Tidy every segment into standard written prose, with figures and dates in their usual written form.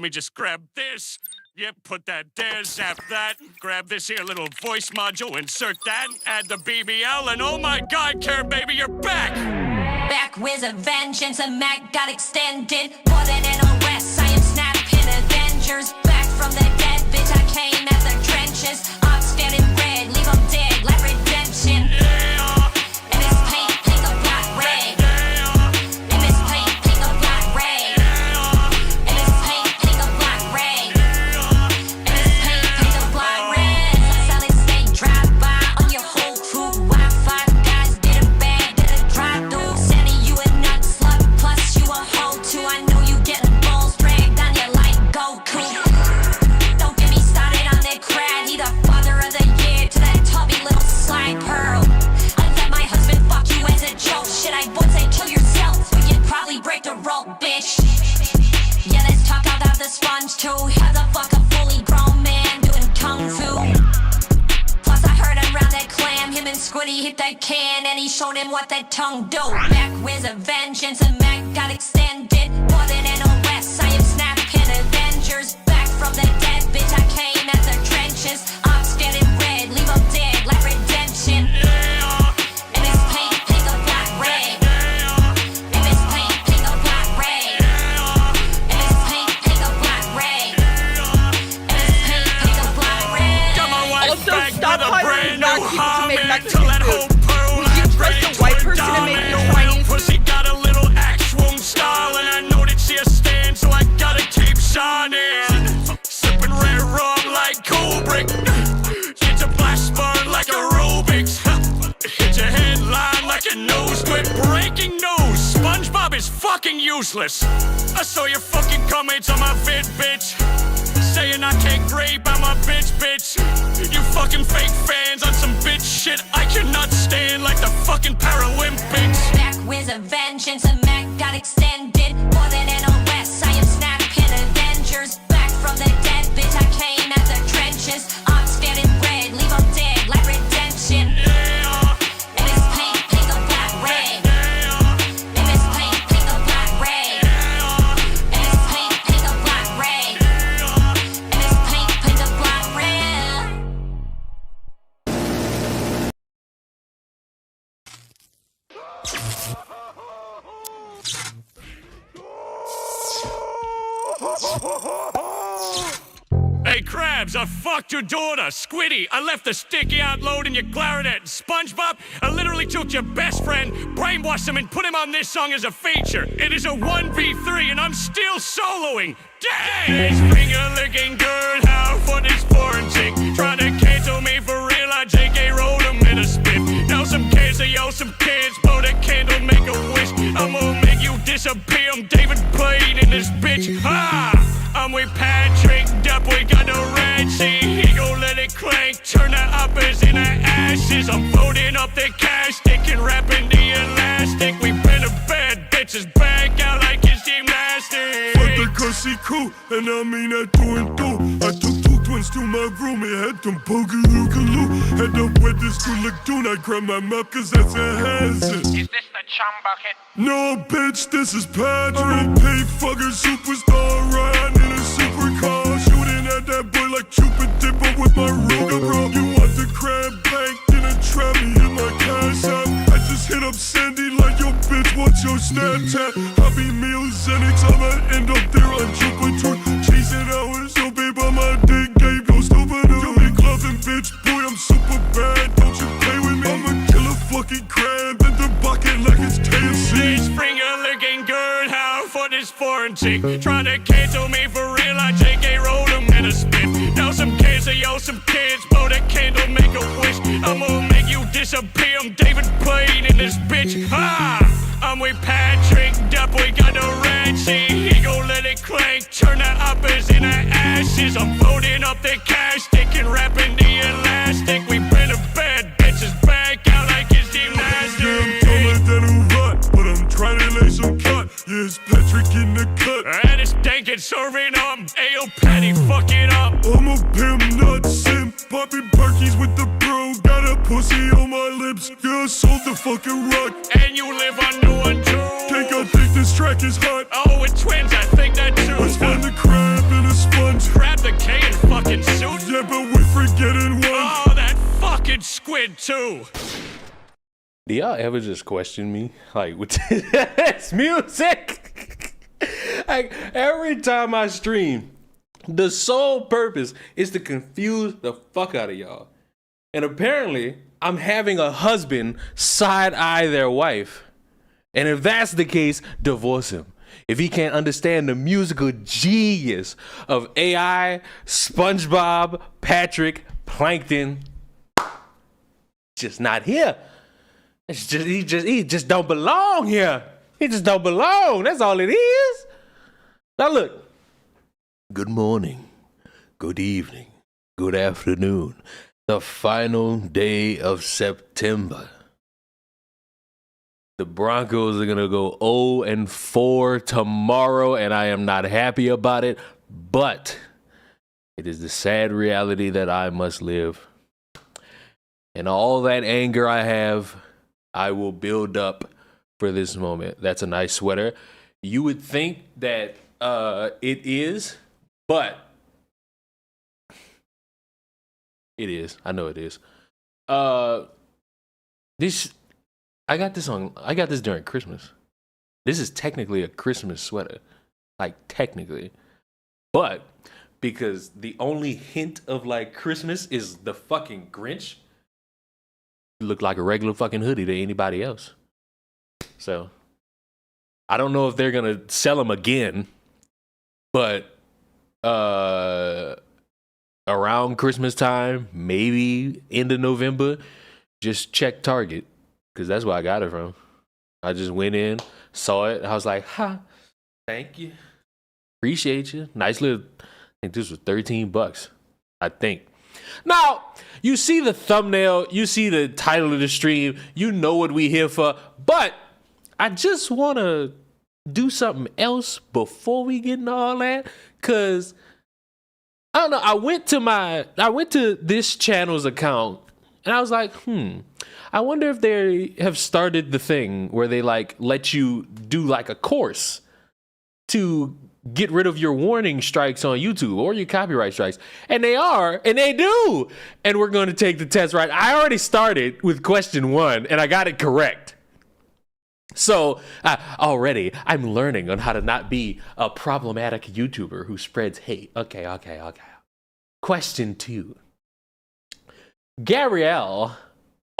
let me just grab this. Yep, put that there, zap that. Grab this here little voice module, insert that, add the BBL, and oh my God, Karen, baby, you're back! Back with a vengeance, the Mac got extended. More than an arrest, I am snapping Avengers. Back from the dead, bitch, I came at the trenches. I'm standing red, leave them dead, like redemption. In this paint, paint the block red. In this paint, paint the block red. In this paint, paint the block red. In this paint, paint the block red. Solid state drive-by on your whole crew. Wi-Fi guys did a bad, did a drive-through. Sending you a nut slut, plus you a hoe too. I know you getting balls dragged on you like Goku. Don't get me started on that crowd. He the father of the year to that tubby little slide pearl. I let my husband fuck you as a joke. Shit, I would say kill yourself, but you'd probably break the rope, bitch. Yeah, let's talk about the sponge too. How the fuck a fully grown man doing kung fu? Plus I heard around that clam, him and Squiddy hit that can, and he showed him what that tongue do. Back with a vengeance, and Mac got extended. More than an arrest, I am snapping Avengers. Back from the dead, bitch, I came at the trenches. I'm standing red, leave them dead like redemption. In this paint, paint the block red. In this paint, paint the block red. In this paint, paint the block red. In this paint, paint the block red. Got my wife Also, back stop with a hiring brand black new people to make Hummer. Mexican Till that food. whole pearl Would you trust a white person to make your Chinese food? Pussy got a little axe wound style, and I know that she a stand, so I gotta keep shining. Sipping red rum like Kubrick. Get your blast burn like aerobics. Hit your headline like a nose whip. Breaking news, SpongeBob is fucking useless. I saw your fucking comments on my vid, bitch. Saying I can't grape, I'm a bitch. You fucking fake fans on some bitch shit I cannot stand, like the fucking Paralympics. Back with a vengeance, and Mac got extended. More than an arrest, I am snapping Avengers. Back from the dead, bitch, I came at the trenches. I'm standing red, leave them dead like redemption. In this paint, paint the block red. In this paint, paint the block red. In this paint, paint the block red. In this paint, paint the block red. Hey, Krabs, I fucked your daughter. Squiddy, I left the sticky out load in your clarinet. SpongeBob, I literally took your best friend, brainwashed him, and put him on this song as a feature. It is a 1v3, and I'm still soloing. Dang! This finger-licking girl, how fun is quarantine? Trying to cancel me for real, I JK rolled him in a spit. Now some cancer, yo, some kids, blow the candle, make a wish. I'm gonna make you disappear, I'm David Blaine in this bitch. Ha! I'm with Patrick Dup, we got the red sheet. He gon' let it clank, turn the uppers into ashes. I'm folding up the cash stick and wrapping the elastic. We been to bed, bitches back out like it's gymnastics. But the cussy cool, and I mean that through and through. I took two twins to my room and had them boogaloo-galoo. Had to wet this to lagoon, I grabbed my map cause that's a hazard. Is this the chum bucket? No, bitch, this is Patrick. I'm a pay fucker superstar, riding in a supercar. Shooting at that boy like Cupid Dipper with my Ruger, bro. You want the crab bank in a trap, me hit my cash out. I just hit up Sandy like, yo, bitch, what's your Snapchat? Happy meals anytime I end up there on Jupiter. Chasing hours, so babe, on my dick game, no stupid. You be clubbing, bitch, boy, I'm super bad. Don't you play with me? I'ma kill a fucking crab in the bucket like it's KFC. This finger-licking girl, how fun is quarantine? Trying to cancel me for real, I JK rolled him in a spit. Now some cancer, yo, some kids, blow the candle, make a wish. I'm gonna make you disappear, I'm David Blaine in this bitch. Ha! I'm with Patrick Dup, we got the red sheet. He gon' let it clank, turn the uppers into ashes. I'm folding up the cash stick and wrapping the elastic. We been to bed, bitches back out like it's gymnastics. Yeah, I'm taller than a rot, but I'm trying to lay some cut. Yeah, it's Patrick in the cut. And it's dank and serving up. Ayo, Patty, fuck it up. I'm a pimp, not simp. Popping perkies with the bro. Got a pussy on my lips. Yeah, I sold the fucking rock. And you live under one too. Think I think this track is hot. Oh, with twins, I think that too. Let's find the crab too. Do y'all ever just question me? Like, with this music? Like, every time I stream, the sole purpose is to confuse the fuck out of y'all. And apparently, I'm having a husband side-eye their wife. And if that's the case, divorce him. If he can't understand the musical genius of AI, SpongeBob, Patrick, Plankton, just not here. It's just he just don't belong here. He just don't belong. That's all it is. Now look. Good morning. Good evening. Good afternoon. The final day of September. The Broncos are going to go 0-4 tomorrow, and I am not happy about it, but it is the sad reality that I must live. And all that anger I have, I will build up for this moment. That's a nice sweater. You would think that it is, but it is. I know it is. I got this during Christmas. This is technically a Christmas sweater. Like, technically. But because the only hint of like Christmas is the fucking Grinch, it looked like a regular fucking hoodie to anybody else. So I don't know if they're gonna sell them again, but around Christmas time, maybe end of November, just check Target. Because that's where I got it from. I just went in, saw it. I was like, thank you. Appreciate you. Nice little, I think this was $13, I think. Now, you see the thumbnail, you see the title of the stream, you know what we here for. But I just want to do something else before we get into all that. Because, I don't know, I went to this channel's account and I was like, I wonder if they have started the thing where they like let you do like a course to get rid of your warning strikes on YouTube or your copyright strikes. And they are, and they do. And we're going to take the test right. I already started with question 1 and I got it correct. So already I'm learning on how to not be a problematic YouTuber who spreads hate. Okay. Question 2. Gabrielle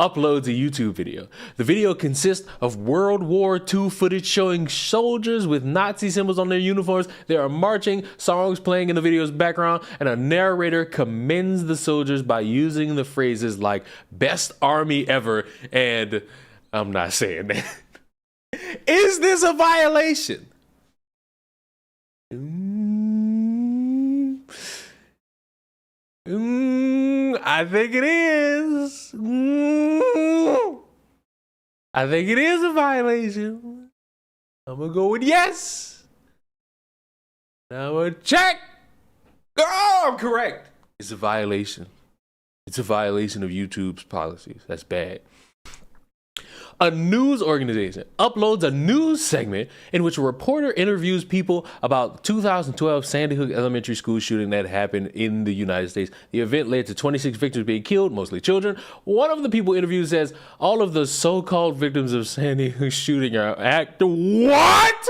uploads a YouTube video. The video consists of World War II footage showing soldiers with Nazi symbols on their uniforms. They are marching, songs playing in the video's background, and a narrator commends the soldiers by using the phrases like best army ever and I'm not saying that. Is this a violation? I think it is. I think it is a violation. I'm gonna go with yes. Now I'm gonna check. Oh, I'm correct. It's a violation. It's a violation of YouTube's policies. That's bad. A news organization uploads a news segment in which a reporter interviews people about the 2012 Sandy Hook Elementary School shooting that happened in the United States. The event led to 26 victims being killed, mostly children. One of the people interviewed says, all of the so-called victims of Sandy Hook shooting are actors. What?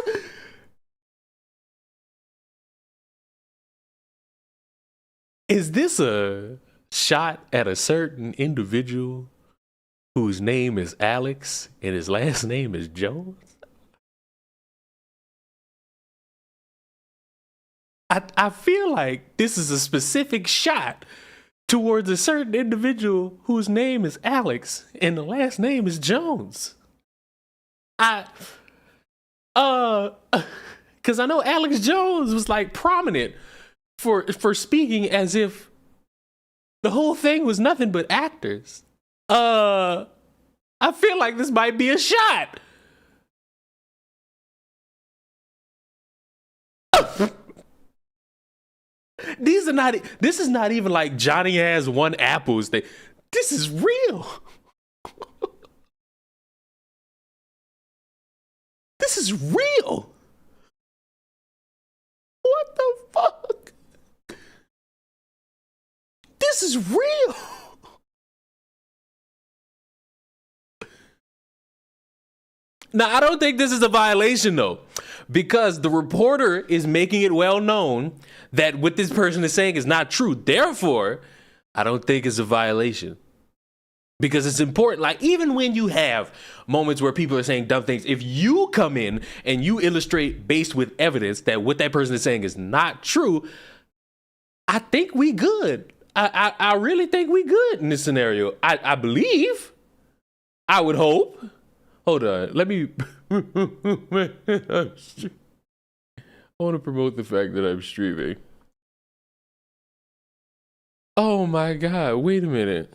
Is this a shot at a certain individual whose name is Alex and his last name is Jones? I feel like this is a specific shot towards a certain individual whose name is Alex and the last name is Jones. Because I know Alex Jones was like prominent for speaking as if the whole thing was nothing but actors. I feel like this might be a shot. This is not even like Johnny has one apples. This is real. This is real. What the fuck? This is real. Now, I don't think this is a violation, though, because the reporter is making it well known that what this person is saying is not true. Therefore, I don't think it's a violation. Because it's important, like even when you have moments where people are saying dumb things, if you come in and you illustrate based with evidence that what that person is saying is not true, I think we good. I really think we good in this scenario. I believe. I would hope. Hold on. Let me. I want to promote the fact that I'm streaming. Oh my God. Wait a minute.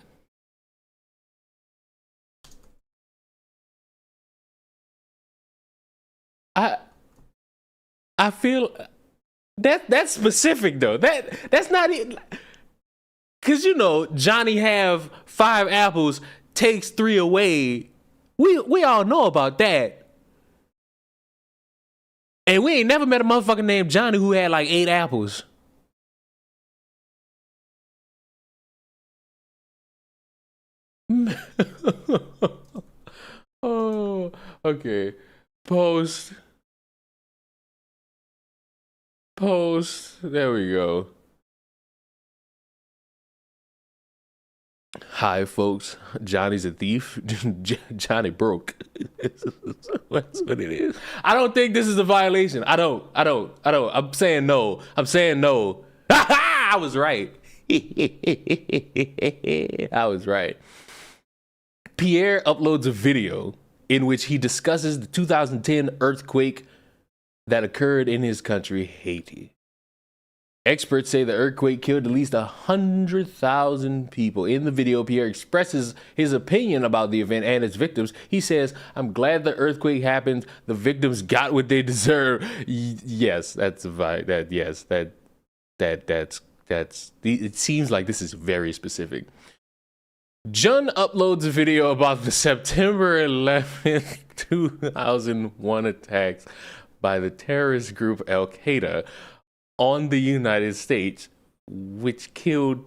I feel that's specific though. That's not it. Cause you know Johnny have 5 apples, takes 3 away. We all know about that. And we ain't never met a motherfucker named Johnny who had like 8 apples. Oh, okay. Post. There we go. Hi, folks. Johnny's a thief. Johnny broke. That's what it is. I don't think this is a violation. I don't. I'm saying no. I was right. I was right. Pierre uploads a video in which he discusses the 2010 earthquake that occurred in his country, Haiti. Experts say the earthquake killed at least 100,000 people. In the video, Pierre expresses his opinion about the event and its victims. He says, "I'm glad the earthquake happened. The victims got what they deserve." Yes, that's a vibe. That's. It seems like this is very specific. Jun uploads a video about the September 11th, 2001 attacks by the terrorist group Al Qaeda on the United States, which killed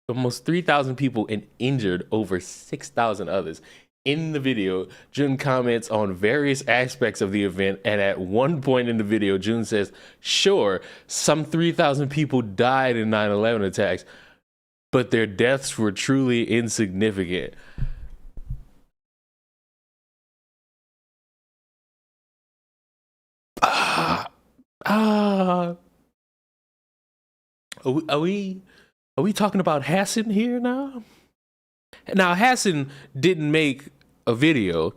almost 3,000 people and injured over 6,000 others. In the video, Jun comments on various aspects of the event, and at one point in the video, Jun says, "Sure, some 3,000 people died in 9/11 attacks, but their deaths were truly insignificant." Are we talking about Hassan here now? Now, Hassan didn't make a video,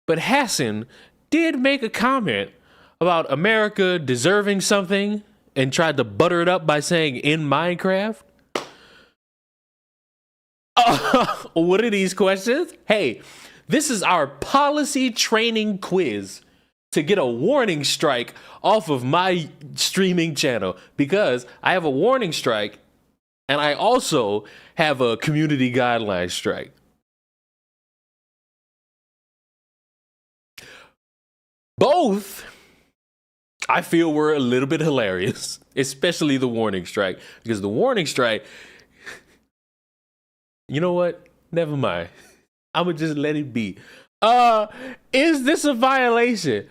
but Hassan did make a comment about America deserving something and tried to butter it up by saying in Minecraft. What are these questions? Hey, this is our policy training quiz to get a warning strike off of my streaming channel, because I have a warning strike and I also have a community guideline strike. Both, I feel, were a little bit hilarious, especially the warning strike, because the warning strike, you know what? Never mind. I'm gonna just let it be. Is this a violation?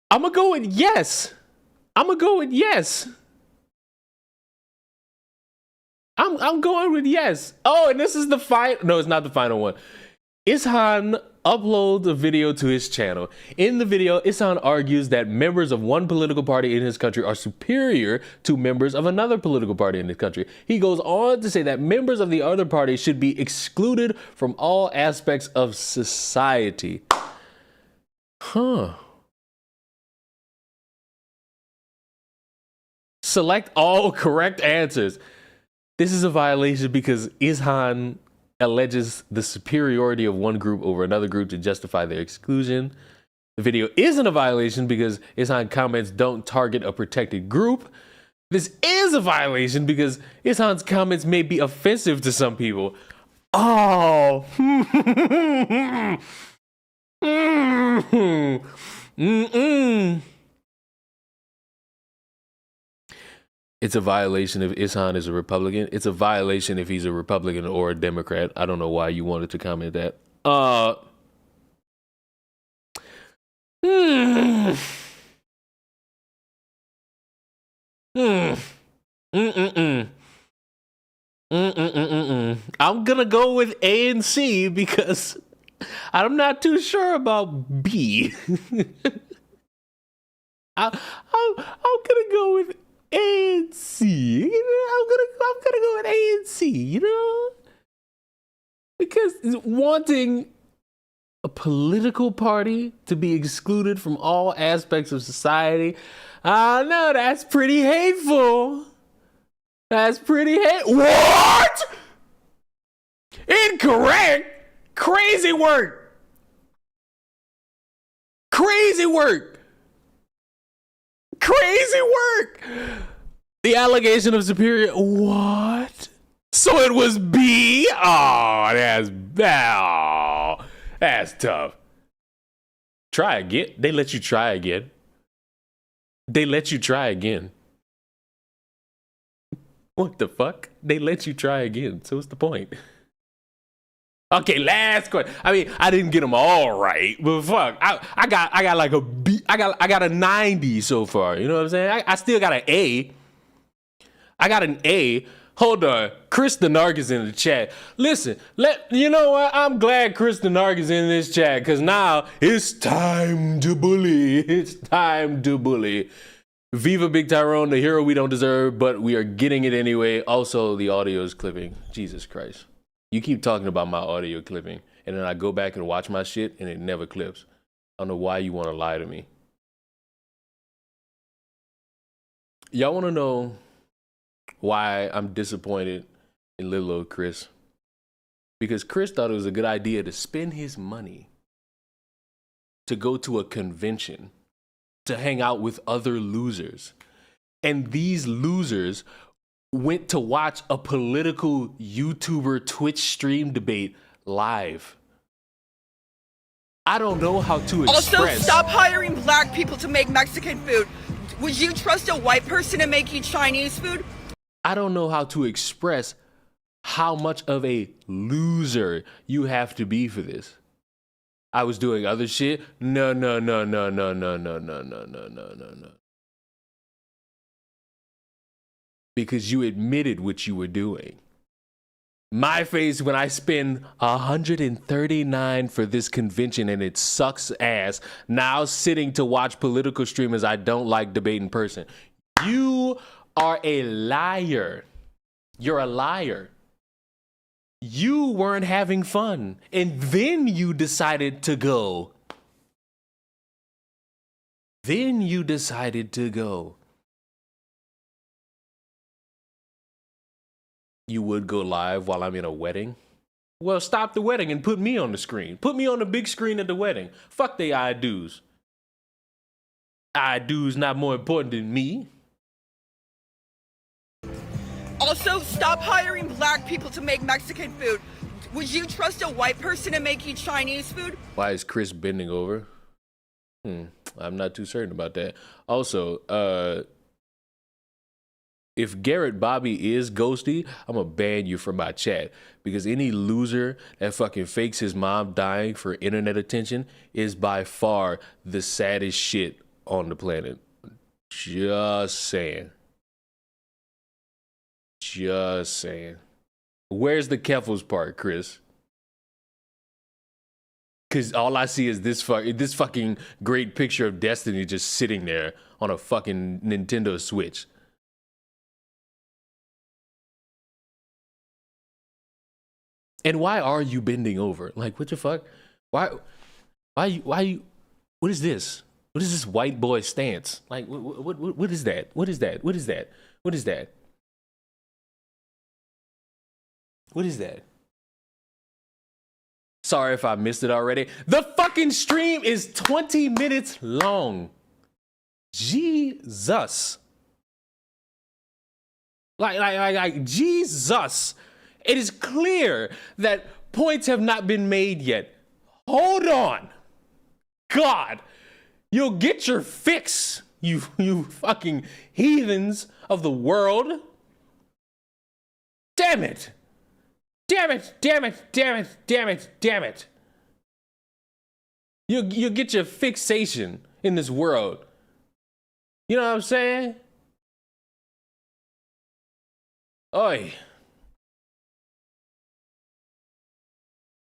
I'm gonna go with yes. I'm going with yes. Oh, and this is the final. No, it's not the final one. Ishan uploads a video to his channel. In the video, Ishan argues that members of one political party in his country are superior to members of another political party in his country. He goes on to say that members of the other party should be excluded from all aspects of society. Select all correct answers. This is a violation because Ishan alleges the superiority of one group over another group to justify their exclusion. The video isn't a violation because Ishan comments don't target a protected group. This is a violation because Ishan's comments may be offensive to some people. Oh. It's a violation if Ishan is a Republican. It's a violation if he's a Republican or a Democrat. I don't know why you wanted to comment that. Hmm. Hmm. Mm-mm-mm. Mm-mm-mm-mm. I'm gonna go with A and C because I'm not too sure about B. I'm gonna go with A and C. You know, I'm gonna go with A and C. You know, because wanting a political party to be excluded from all aspects of society, I know that's pretty hateful. That's pretty What? Incorrect. Crazy work. Crazy work. Crazy work. The allegation of superior. What? So it was B? Oh, that's tough. Try again. They let you try again. They let you try again. What the fuck? They let you try again. So what's the point? Okay, last question. I mean, I didn't get them all right, but fuck, I got like a B. I got a 90 so far. You know what I'm saying? I still got an A. I got an A. Hold on, Chris Denarg is in the chat. Listen, you know what? I'm glad Chris Denarg is in this chat because now it's time to bully. It's time to bully. Viva Big Tyrone, the hero we don't deserve, but we are getting it anyway. Also, the audio is clipping. Jesus Christ. You keep talking about my audio clipping, and then I go back and watch my shit, and it never clips. I don't know why you want to lie to me. Y'all want to know why I'm disappointed in little old Chris? Because Chris thought it was a good idea to spend his money to go to a convention to hang out with other losers. And these losers went to watch a political YouTuber Twitch stream debate live. I don't know how to express. Also, stop hiring black people to make Mexican food. Would you trust a white person to make you Chinese food? I don't know how to express how much of a loser you have to be for this. I was doing other shit. No. Because you admitted what you were doing. My face when I spend $139 for this convention and it sucks ass, now sitting to watch political streamers I don't like debate in person. You are a liar. You're a liar. You weren't having fun, and then you decided to go. Then you decided to go. You would go live while I'm in a wedding? Well, stop the wedding and put me on the screen. Put me on the big screen at the wedding. Fuck they I-do's. I-do's not more important than me. Also, stop hiring black people to make Mexican food. Would you trust a white person to make you Chinese food? Why is Chris bending over? I'm not too certain about that. Also, if Garrett Bobby is ghosty, I'm gonna ban you from my chat because any loser that fucking fakes his mom dying for internet attention is by far the saddest shit on the planet. Just saying. Just saying. Where's the Keffels part, Chris? Because all I see is this fucking great picture of Destiny just sitting there on a fucking Nintendo Switch. And why are you bending over? Like, what the fuck? Why you, what is this? What is this white boy stance? Like, what is that? What is that? What is that? What is that? What is that? Sorry if I missed it already. The fucking stream is 20 minutes long. Jesus. Like, Jesus. It is clear that points have not been made yet. Hold on. God, you'll get your fix, you fucking heathens of the world. Damn it. Damn it, damn it, damn it, damn it, damn it. You get your fixation in this world. You know what I'm saying? Oi.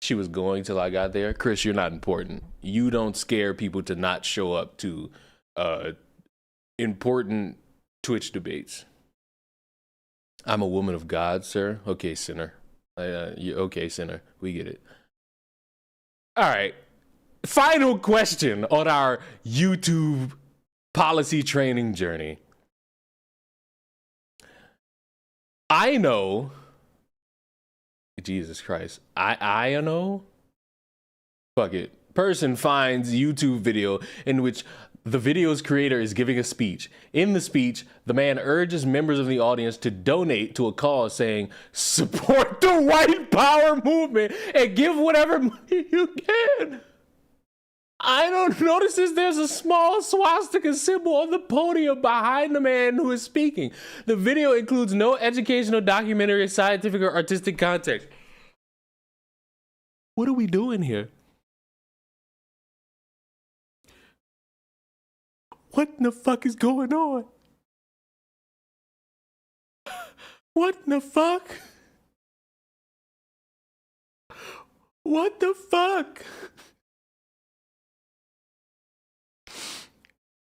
She was going till I got there. Chris, you're not important. You don't scare people to not show up to important Twitch debates. I'm a woman of God, sir. Okay, sinner. Okay, sinner. We get it. All right. Final question on our YouTube policy training journey. I know, Jesus Christ, I know, fuck it. Person finds YouTube video in which the video's creator is giving a speech. In the speech, the man urges members of the audience to donate to a cause saying, support the white power movement and give whatever money you can. I don't notice there's a small swastika symbol on the podium behind the man who is speaking. The video includes no educational, documentary, scientific, or artistic context. What are we doing here? What in the fuck is going on? What in the fuck? What the fuck?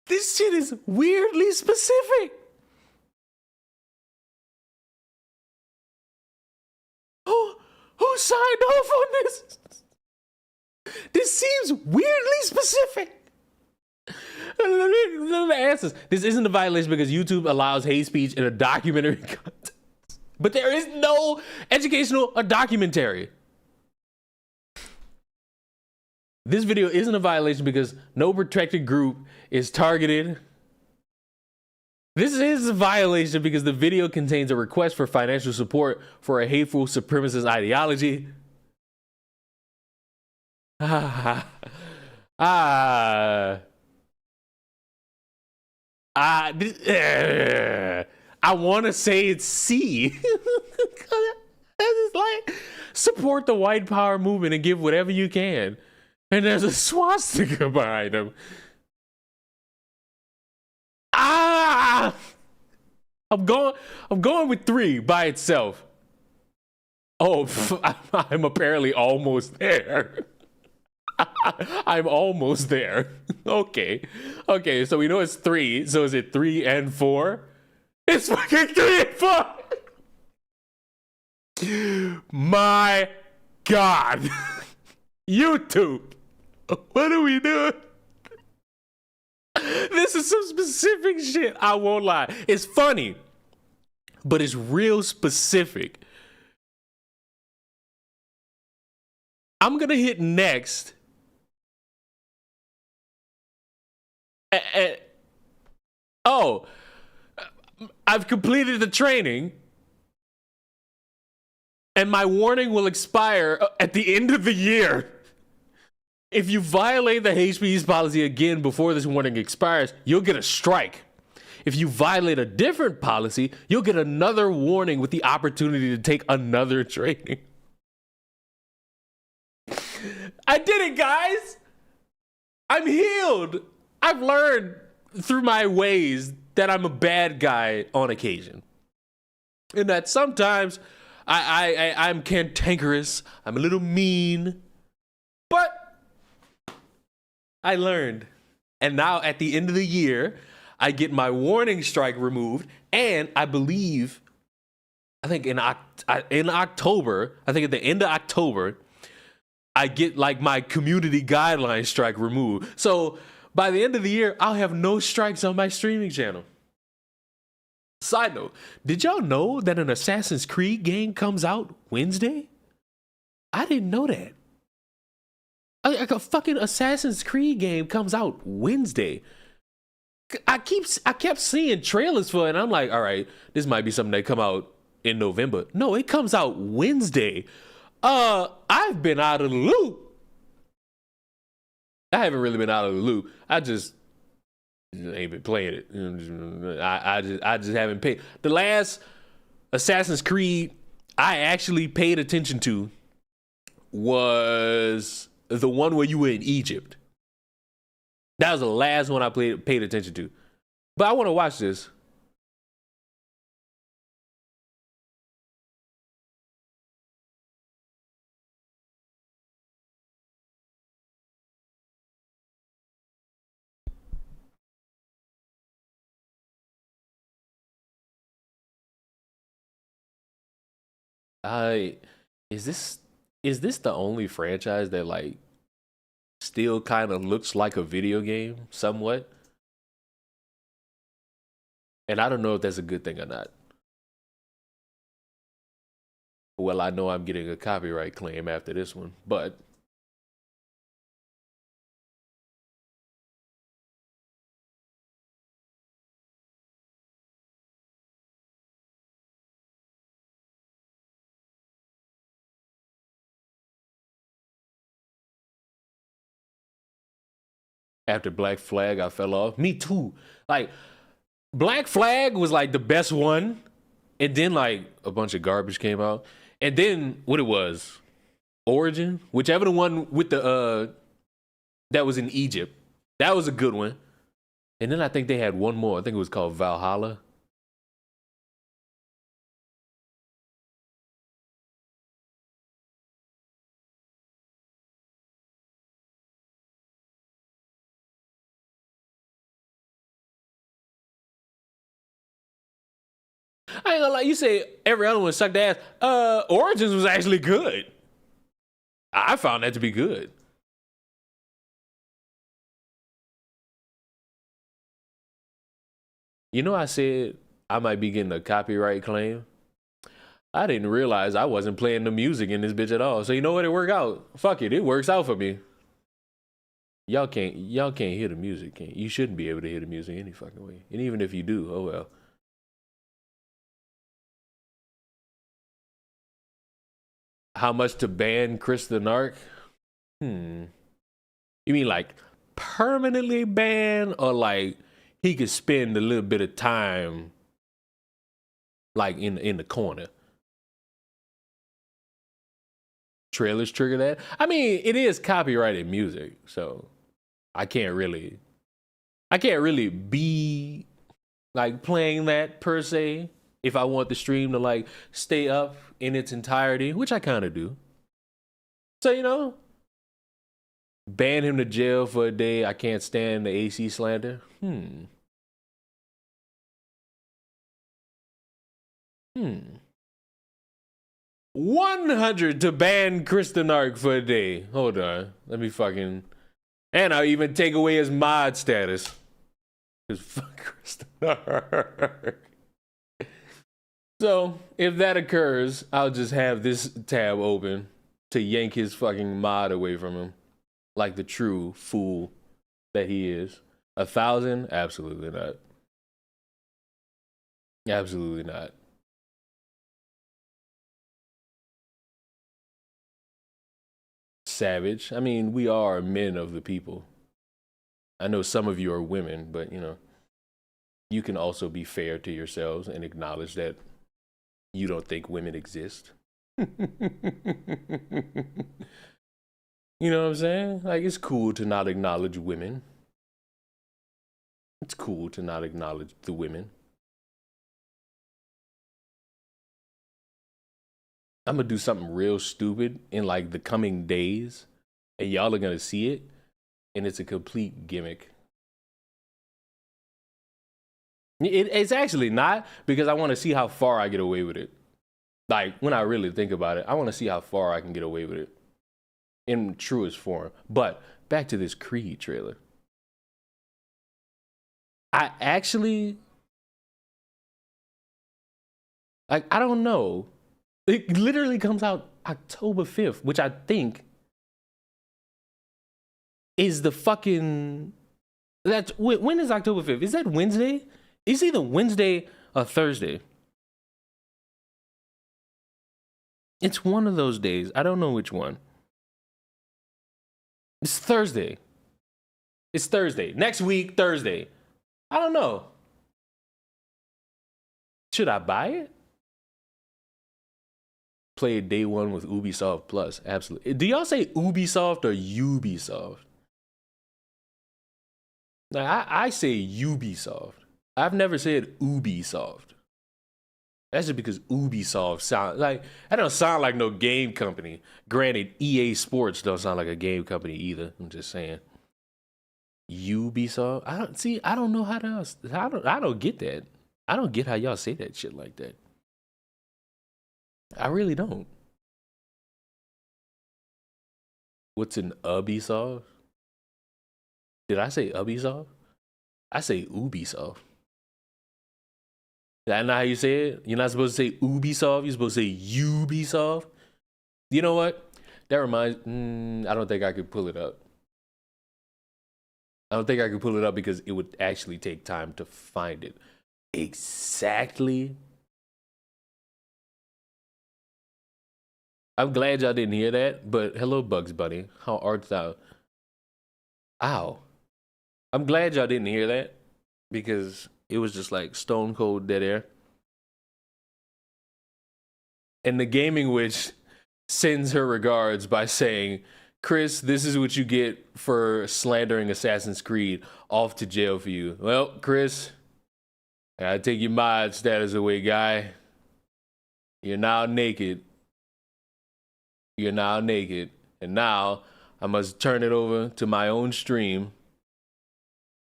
This shit is weirdly specific. Who signed off on this? This seems weirdly specific. The answers. This isn't a violation because YouTube allows hate speech in a documentary context. But there is no educational or documentary. This video isn't a violation because no protected group is targeted. This is a violation because the video contains a request for financial support for a hateful supremacist ideology. I want to say it's C. It's like, support the white power movement and give whatever you can. And there's a swastika behind him. I'm going with 3 by itself. Oh, I'm apparently almost there. I'm almost there. Okay, so we know it's 3. So is it 3 and 4? It's fucking 3 and 4. My God. YouTube. What are we doing? This is some specific shit. I won't lie. It's funny, but it's real specific. I'm gonna hit next. Oh, I've completed the training, and my warning will expire at the end of the year. If you violate the hate speech policy again before this warning expires, you'll get a strike. If you violate a different policy, you'll get another warning with the opportunity to take another training. I did it, guys. I'm healed. I've learned through my ways that I'm a bad guy on occasion. And that sometimes I'm cantankerous, I'm a little mean, but I learned. And now at the end of the year, I get my warning strike removed. And I believe, I think in October, I think at the end of October, I get like my community guideline strike removed. So by the end of the year, I'll have no strikes on my streaming channel. Side note, did y'all know that an Assassin's Creed game comes out Wednesday? I didn't know that. Like a fucking Assassin's Creed game comes out Wednesday. I kept seeing trailers for it, and I'm like, all right, this might be something that come out in November. No, it comes out Wednesday. I've been out of the loop. I haven't really been out of the loop. I just ain't been playing it. I just haven't paid. The last Assassin's Creed I actually paid attention to was the one where you were in Egypt. That was the last one I paid attention to. But I want to watch this. I is this the only franchise that like still kind of looks like a video game somewhat? And I don't know if that's a good thing or not. Well, I know I'm getting a copyright claim after this one, but after Black Flag, I fell off. Me too. Like, Black Flag was like the best one, and then like a bunch of garbage came out, and then what it was, Origin, whichever the one with the that was in Egypt, that was a good one, and then I think they had one more. I think it was called Valhalla. I ain't gonna lie, you say every other one sucked ass. Origins was actually good. I found that to be good. You know, I said I might be getting a copyright claim. I didn't realize I wasn't playing the music in this bitch at all. So you know what? It worked out. Fuck it, it works out for me. Y'all can't hear the music. You shouldn't be able to hear the music any fucking way. And even if you do, oh well. How much to ban Chris the Narc? You mean like permanently ban, or like he could spend a little bit of time like in the corner? Trailers trigger that? I mean, it is copyrighted music, so I can't really be like playing that per se if I want the stream to like stay up in its entirety, which I kind of do. So, you know, ban him to jail for a day. I can't stand the AC slander. 100 to ban Chris the Narc for a day. Hold on. Let me fucking... And I'll even take away his mod status. Because fuck Chris the Narc. So, if that occurs, I'll just have this tab open to yank his fucking mod away from him. Like the true fool that he is. 1,000? Absolutely not. Absolutely not. Savage. I mean, we are men of the people. I know some of you are women, but you know, you can also be fair to yourselves and acknowledge that you don't think women exist. You know what I'm saying? Like, it's cool to not acknowledge women. It's cool to not acknowledge the women. I'm gonna do something real stupid in like the coming days, and y'all are gonna see it, and it's a complete gimmick. It's actually not, because I want to see how far I get away with it. Like, when I really think about it, I want to see how far I can get away with it in truest form. But back to this Creed trailer. I actually, like, I don't know. It literally comes out October 5th, which I think is the fucking... That's when is October 5th? Is that Wednesday? It's either Wednesday or Thursday. It's one of those days. I don't know which one. It's Thursday. It's Thursday. Next week, Thursday. I don't know. Should I buy it? Play it day one with Ubisoft Plus. Absolutely. Do y'all say Ubisoft or Ubisoft? Now, I say Ubisoft. I've never said Ubisoft. That's just because Ubisoft sound like that don't sound like no game company. Granted, EA Sports don't sound like a game company either. I'm just saying. Ubisoft. I don't know how to. I don't get that. I don't get how y'all say that shit like that. I really don't. What's an Ubisoft? Did I say Ubisoft? I say Ubisoft. That's not how you say it. You're not supposed to say Ubisoft. You're supposed to say Ubisoft. You know what? That reminds. I don't think I could pull it up. I don't think I could pull it up because it would actually take time to find it exactly. I'm glad y'all didn't hear that. But hello, Bugs Bunny. How art thou? Ow. I'm glad y'all didn't hear that because it was just like stone cold dead air. And the gaming witch sends her regards by saying, Chris, this is what you get for slandering Assassin's Creed. Off to jail for you. Well, Chris, I gotta take your mod status away, guy. You're now naked. You're now naked. And now I must turn it over to my own stream.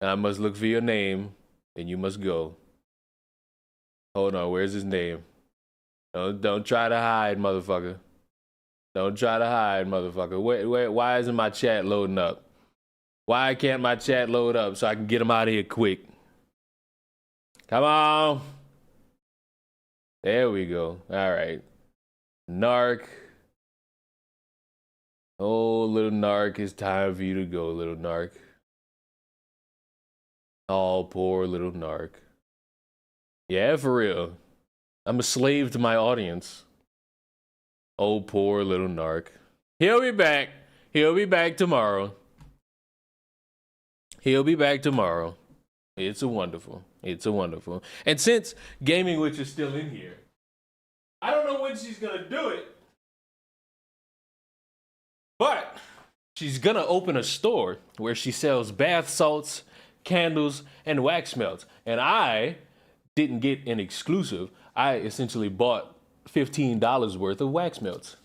And I must look for your name. And you must go. Hold on, where's his name? Don't try to hide, motherfucker. Don't try to hide, motherfucker. Wait, why isn't my chat loading up? Why can't my chat load up so I can get him out of here quick? Come on. There we go. All right. Narc. Oh, little Narc, it's time for you to go, little Narc. Oh, poor little Narc. Yeah, for real. I'm a slave to my audience. Oh, poor little Narc. He'll be back. He'll be back tomorrow. He'll be back tomorrow. It's a wonderful. It's a wonderful. And since Gaming Witch is still in here, I don't know when she's going to do it, but she's going to open a store where she sells bath salts, candles, and wax melts. And I didn't get an exclusive. I essentially bought $15 worth of wax melts.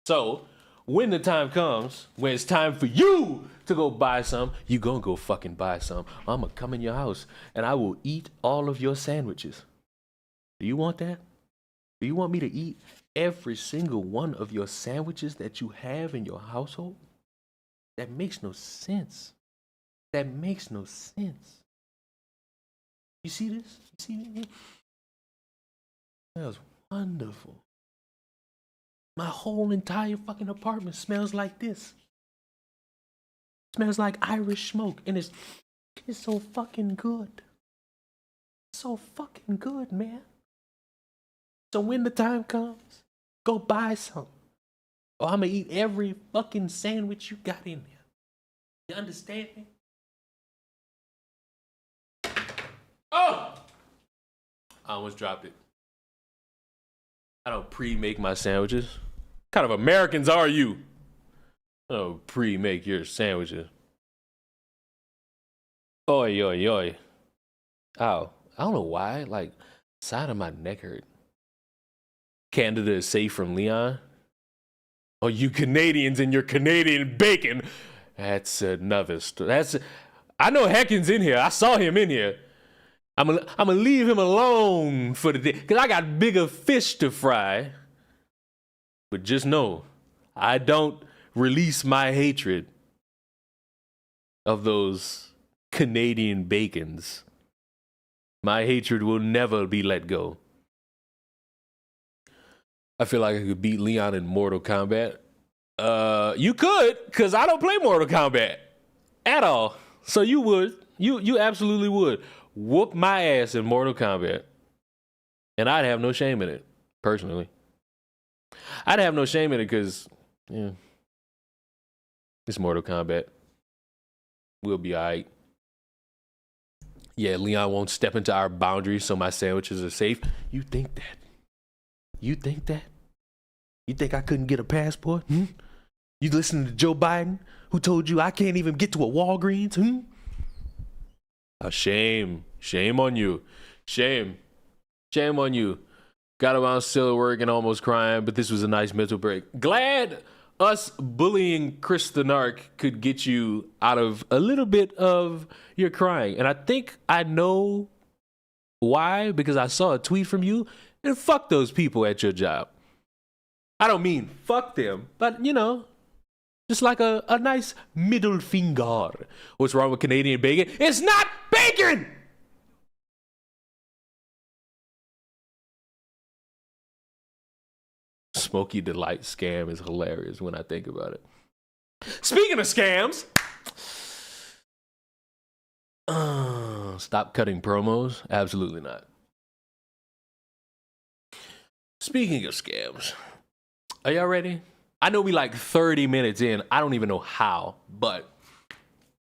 So when the time comes, when it's time for you to go buy some, you gonna go fucking buy some. I'm gonna come in your house and I will eat all of your sandwiches. Do you want that? Do you want me to eat every single one of your sandwiches that you have in your household? That makes no sense. That makes no sense. You see this? You see this? Smells wonderful. My whole entire fucking apartment smells like this. Smells like Irish smoke, and it's so fucking good. So fucking good, man. So when the time comes, go buy some. Or I'm gonna eat every fucking sandwich you got in there. You understand me? Oh! I almost dropped it. I don't pre-make my sandwiches. What kind of Americans are you? I don't pre-make your sandwiches. Oi, oi, oi. Ow. I don't know why, like, side of my neck hurt. Canada is safe from Leon. Oh, you Canadians and your Canadian bacon. That's another story. I know Heckin's in here. I saw him in here. I'm gonna leave him alone for the day, because I got bigger fish to fry. But just know, I don't release my hatred of those Canadian bacons. My hatred will never be let go. I feel like I could beat Leon in Mortal Kombat. You could, because I don't play Mortal Kombat at all. So you would. You absolutely would. Whoop my ass in Mortal Kombat. And I'd have no shame in it, personally. I'd have no shame in it because, yeah, it's Mortal Kombat. We'll be all right. Yeah, Leon won't step into our boundaries so my sandwiches are safe. You think that? You think that? You think I couldn't get a passport? You listen to Joe Biden, who told you I can't even get to a Walgreens? Shame on you. Shame on you. Got around still at work and almost crying, but this was a nice mental break. Glad us bullying Chris the Narc could get you out of a little bit of your crying. And I think I know why, because I saw a tweet from you, and fuck those people at your job. I don't mean fuck them, but just like a nice middle finger. What's wrong with Canadian bacon? It's not bacon! Smoky Delight scam is hilarious when I think about it. Speaking of scams, stop cutting promos? Absolutely not. Speaking of scams, are y'all ready? I know we like 30 minutes in. I don't even know how, but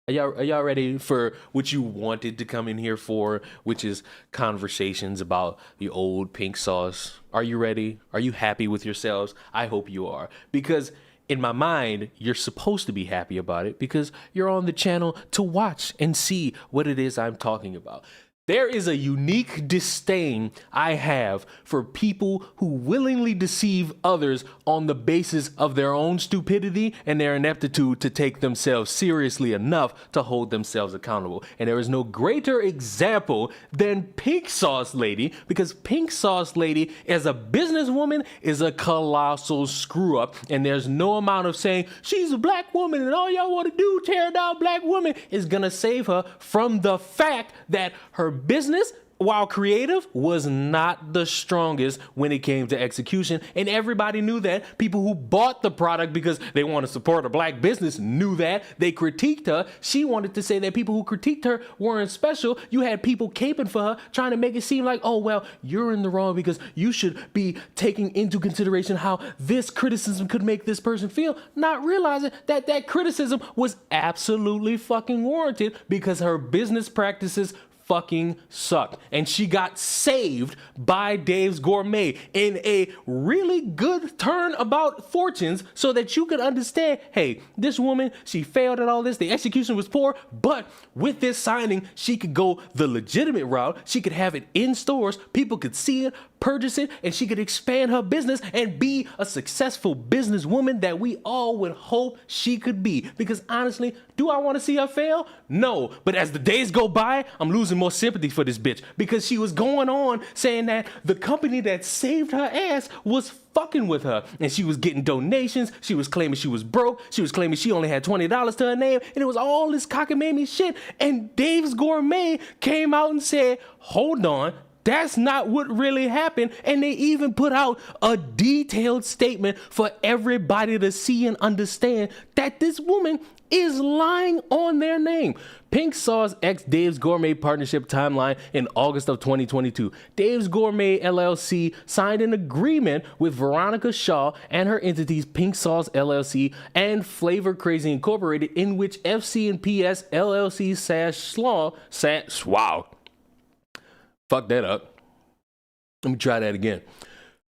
are y'all ready for what you wanted to come in here for, which is conversations about the old pink sauce? Are you ready? Are you happy with yourselves? I hope you are, because in my mind, you're supposed to be happy about it because you're on the channel to watch and see what it is I'm talking about. There is a unique disdain I have for people who willingly deceive others on the basis of their own stupidity and their ineptitude to take themselves seriously enough to hold themselves accountable. And there is no greater example than Pink Sauce Lady, because Pink Sauce Lady, as a businesswoman, is a colossal screw up. And there's no amount of saying she's a black woman and all y'all want to do tear down black women is gonna save her from the fact that her business, while creative, was not the strongest when it came to execution. And everybody knew that. People who bought the product because they want to support a black business knew that. They critiqued her. She wanted to say that people who critiqued her weren't special. You had people caping for her, trying to make it seem like, oh, well, you're in the wrong because you should be taking into consideration how this criticism could make this person feel, not realizing that that criticism was absolutely fucking warranted because her business practices fucking sucked. And she got saved by Dave's Gourmet in a really good turn about fortunes so that you could understand, hey, this woman, she failed at all this. The execution was poor, but with this signing, she could go the legitimate route. She could have it in stores. People could see it, purchase it, and she could expand her business and be a successful businesswoman that we all would hope she could be. Because honestly, do I want to see her fail? No. But as the days go by, I'm losing more sympathy for this bitch because she was going on saying that the company that saved her ass was fucking with her, and she was getting donations. She was claiming she was broke. She was claiming she only had $20 to her name, and it was all this cockamamie shit. And Dave's Gourmet came out and said, hold on, that's not what really happened. And they even put out a detailed statement for everybody to see and understand that this woman is lying on their name. Pink Sauce X Dave's Gourmet partnership timeline in August of 2022. Dave's Gourmet LLC signed an agreement with Veronica Shaw and her entities Pink Sauce LLC and Flavor Crazy Incorporated, in which FC and PS LLC wow. Fuck that up. Let me try that again.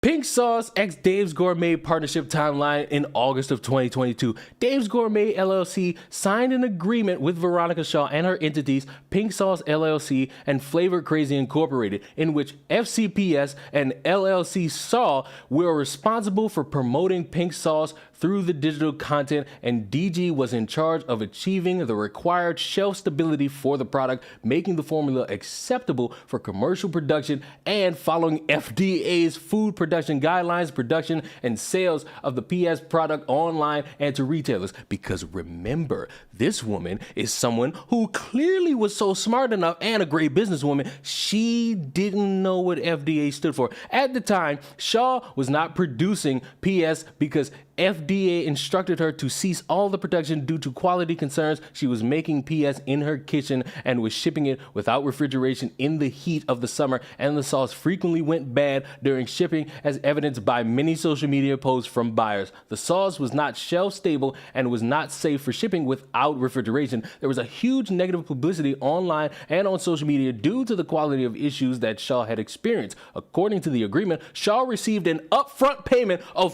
Pink Sauce X Dave's Gourmet partnership timeline in August of 2022. Dave's Gourmet LLC signed an agreement with Veronica Shaw and her entities, Pink Sauce LLC and Flavor Crazy Incorporated, in which FCPS and LLC Shaw were responsible for promoting Pink Sauce through the digital content, and DG was in charge of achieving the required shelf stability for the product, making the formula acceptable for commercial production and following FDA's food production guidelines, production and sales of the PS product online and to retailers. Because remember, this woman is someone who clearly was so smart enough and a great businesswoman, she didn't know what FDA stood for. At the time, Shaw was not producing PS because FDA instructed her to cease all the production due to quality concerns. She was making PS in her kitchen and was shipping it without refrigeration in the heat of the summer, and the sauce frequently went bad during shipping, as evidenced by many social media posts from buyers. The sauce was not shelf stable and was not safe for shipping without refrigeration. There was a huge negative publicity online and on social media due to the quality of issues that Shaw had experienced. According to the agreement, Shaw received an upfront payment of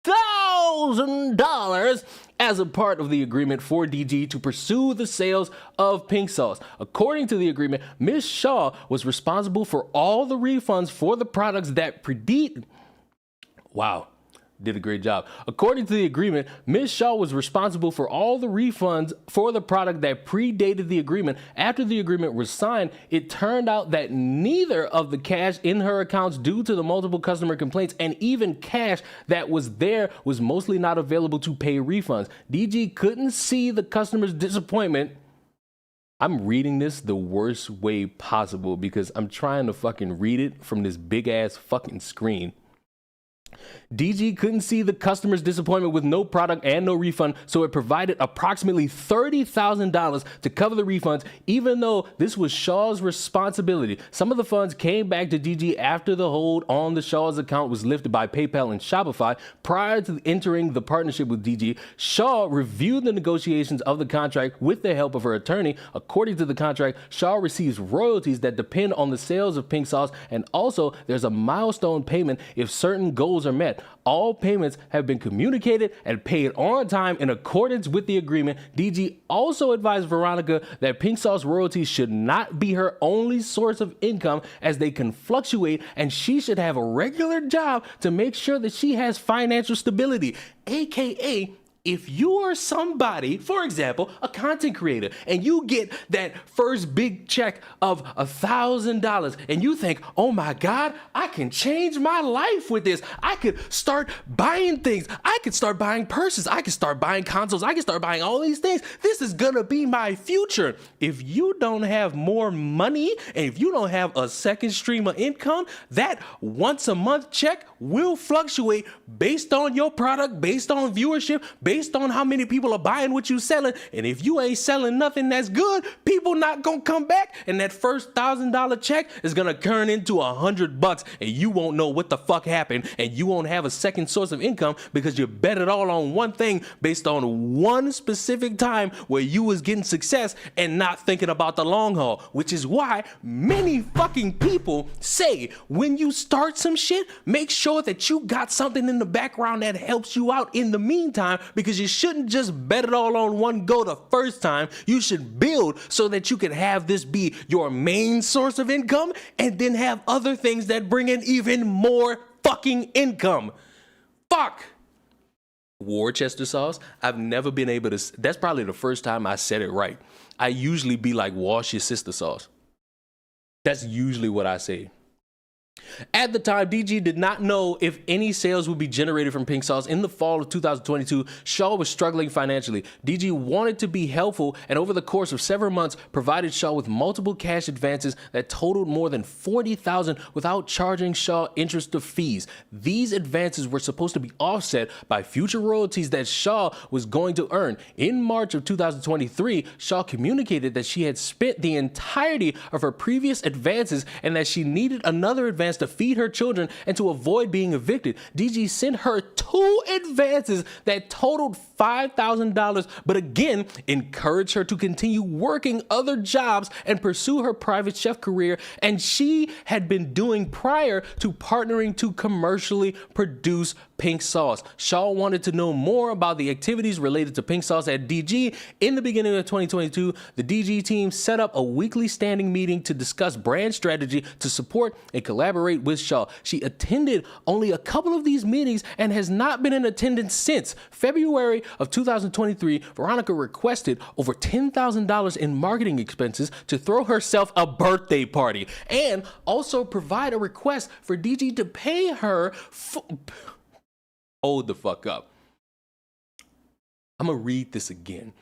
$1,000 as a part of the agreement for DG to pursue the sales of pink sauce. According to the agreement, Ms. Shaw was responsible for all the refunds for the products that predate. Wow. Did a great job. According to the agreement, Ms. Shaw was responsible for all the refunds for the product that predated the agreement. After the agreement was signed, it turned out that neither of the cash in her accounts due to the multiple customer complaints and even cash that was there was mostly not available to pay refunds. DG couldn't see the customer's disappointment. I'm reading this the worst way possible because I'm trying to fucking read it from this big ass fucking screen. DG couldn't see the customer's disappointment with no product and no refund, so it provided approximately $30,000 to cover the refunds, even though this was Shaw's responsibility. Some of the funds came back to DG after the hold on the Shaw's account was lifted by PayPal and Shopify. Prior to entering the partnership with DG, Shaw reviewed the negotiations of the contract with the help of her attorney. According to the contract, Shaw receives royalties that depend on the sales of pink sauce, and also there's a milestone payment if certain goals are met. All payments have been communicated and paid on time in accordance with the agreement. DG also advised Veronica that pink sauce royalties should not be her only source of income as they can fluctuate, and she should have a regular job to make sure that she has financial stability, aka if you are somebody, for example, a content creator, and you get that first big check of $1,000 and you think, oh my God, I can change my life with this. I could start buying things. I could start buying purses. I could start buying consoles. I could start buying all these things. This is gonna be my future. If you don't have more money and if you don't have a second stream of income, that once a month check will fluctuate based on your product, based on viewership, based on how many people are buying what you selling. And if you ain't selling nothing that's good, people not gonna come back, and that first $1,000 check is gonna turn into $100, and you won't know what the fuck happened, and you won't have a second source of income because you bet it all on one thing based on one specific time where you was getting success and not thinking about the long haul. Which is why many fucking people say when you start some shit, make sure that you got something in the background that helps you out in the meantime, because you shouldn't just bet it all on one go the first time. You should build so that you can have this be your main source of income and then have other things that bring in even more fucking income. Fuck. Worcester sauce, I've never been able to, that's probably the first time I said it right. I usually be like, wash your sister sauce. That's usually what I say. At the time, DG did not know if any sales would be generated from pink sauce. In the fall of 2022, Shaw was struggling financially. DG wanted to be helpful, and over the course of several months, provided Shaw with multiple cash advances that totaled more than $40,000 without charging Shaw interest or fees. These advances were supposed to be offset by future royalties that Shaw was going to earn. In March of 2023, Shaw communicated that she had spent the entirety of her previous advances and that she needed another advance to feed her children and to avoid being evicted. DG sent her 2 advances that totaled $5,000, but again encouraged her to continue working other jobs and pursue her private chef career, and she had been doing prior to partnering to commercially produce pink sauce. Shaw wanted to know more about the activities related to pink sauce at DG. In the beginning of 2022, the DG team set up a weekly standing meeting to discuss brand strategy to support and collaborate with Shaw. She attended only a couple of these meetings and has not been in attendance since. February of 2023, Veronica requested over $10,000 in marketing expenses to throw herself a birthday party and also provide a request for DG to pay her hold the fuck up. I'm gonna read this again.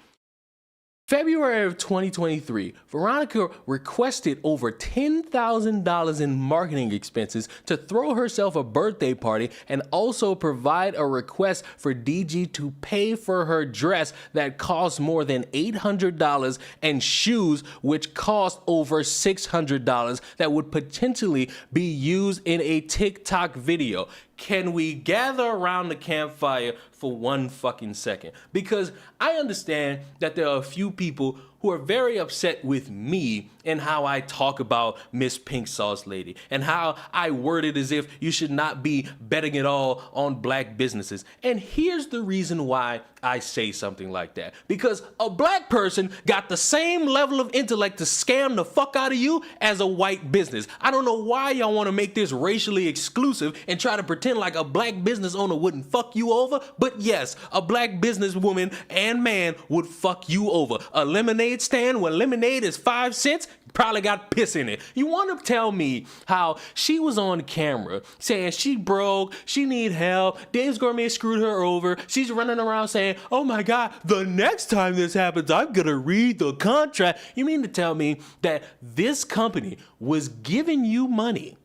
February of 2023, Veronica requested over $10,000 in marketing expenses to throw herself a birthday party and also provide a request for DG to pay for her dress that cost more than $800 and shoes which cost over $600 that would potentially be used in a TikTok video. Can we gather around the campfire for one fucking second? Because I understand that there are a few people who are very upset with me and how I talk about Miss Pink Sauce Lady and how I word it as if you should not be betting it all on black businesses. And here's the reason why I say something like that. Because a black person got the same level of intellect to scam the fuck out of you as a white business. I don't know why y'all want to make this racially exclusive and try to pretend like a black business owner wouldn't fuck you over. But yes, a black businesswoman and man would fuck you over. A lemonade stand when lemonade is 5 cents probably got piss in it. You want to tell me how she was on camera saying she broke, she need help, Dave's Gourmet screwed her over. She's running around saying, oh my God, the next time this happens, I'm going to read the contract. You mean to tell me that this company was giving you money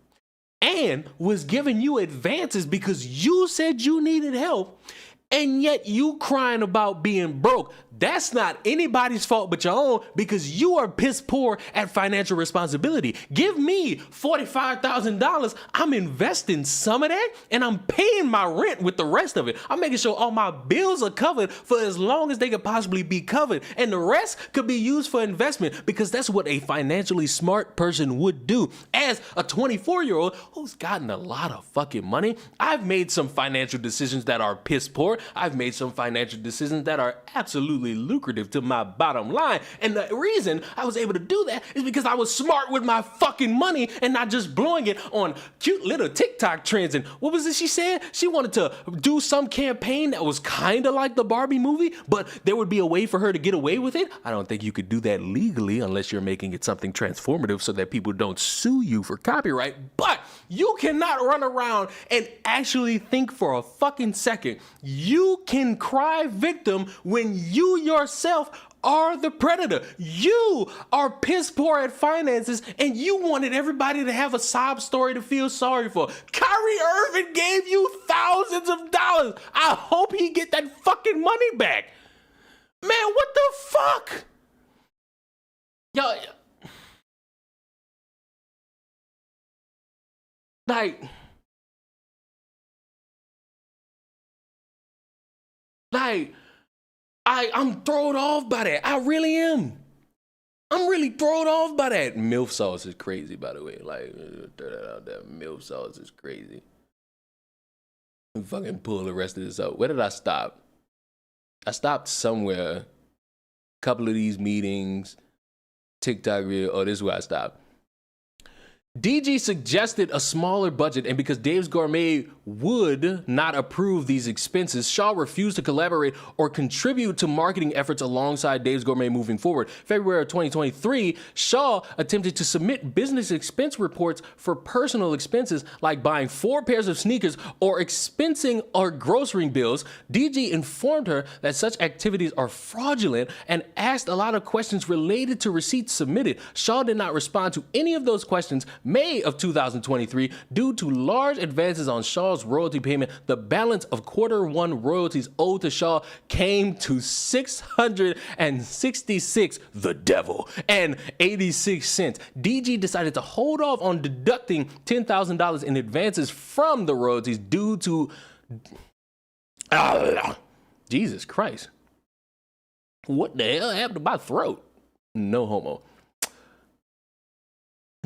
and was giving you advances because you said you needed help, and yet you crying about being broke? That's not anybody's fault but your own, because you are piss poor at financial responsibility. Give me $45,000. I'm investing some of that and I'm paying my rent with the rest of it. I'm making sure all my bills are covered for as long as they could possibly be covered. And the rest could be used for investment, because that's what a financially smart person would do. As a 24-year-old who's gotten a lot of fucking money, I've made some financial decisions that are piss poor. I've made some financial decisions that are absolutely lucrative to my bottom line. And the reason I was able to do that is because I was smart with my fucking money and not just blowing it on cute little TikTok trends. And what was it she said? She wanted to do some campaign that was kind of like the Barbie movie, but there would be a way for her to get away with it. I don't think you could do that legally unless you're making it something transformative so that people don't sue you for copyright. But you cannot run around and actually think for a fucking second you can cry victim when you yourself are the predator. You are piss poor at finances and you wanted everybody to have a sob story to feel sorry for. Kyrie Irving gave you thousands of dollars. I hope he get that fucking money back. Man, what the fuck? Yo, like, I'm thrown off by that. I really am. I'm really thrown off by that. MILF sauce is crazy, by the way. Like, throw that out there. MILF sauce is crazy. Let me fucking pull the rest of this out. Where did I stop? I stopped somewhere. A couple of these meetings. TikTok video. Oh, this is where I stopped. DG suggested a smaller budget, and because Dave's Gourmet would not approve these expenses, Shaw refused to collaborate or contribute to marketing efforts alongside Dave's Gourmet moving forward. February of 2023, Shaw attempted to submit business expense reports for personal expenses like buying 4 pairs of sneakers or expensing or grocery bills. DG informed her that such activities are fraudulent and asked a lot of questions related to receipts submitted. Shaw did not respond to any of those questions. May of 2023, due to large advances on Shaw's royalty payment, the balance of Q1 royalties owed to Shaw came to 666, the devil, and 86 cents. DG decided to hold off on deducting $10,000 in advances from the royalties due to Jesus Christ. What the hell happened to my throat? No homo.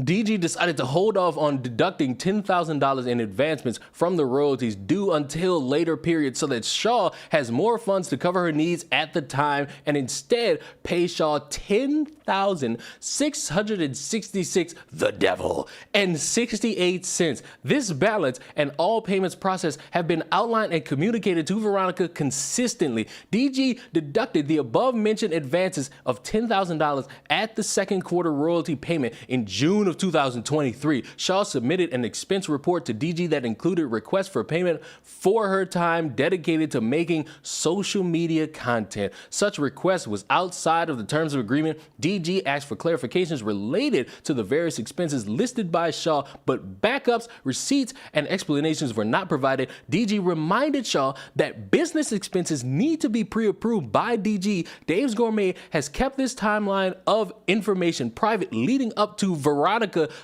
DG decided to hold off on deducting $10,000 in advancements from the royalties due until later periods so that Shaw has more funds to cover her needs at the time, and instead pay Shaw $10,666, the devil, and 68 cents. This balance and all payments processed have been outlined and communicated to Veronica consistently. DG deducted the above mentioned advances of $10,000 at the second quarter royalty payment in June of 2023. Shaw submitted an expense report to DG that included requests for payment for her time dedicated to making social media content. Such request was outside of the terms of agreement. DG asked for clarifications related to the various expenses listed by Shaw, but backups, receipts, and explanations were not provided. DG reminded Shaw that business expenses need to be pre-approved by DG. Dave's Gourmet has kept this timeline of information private leading up to Veronica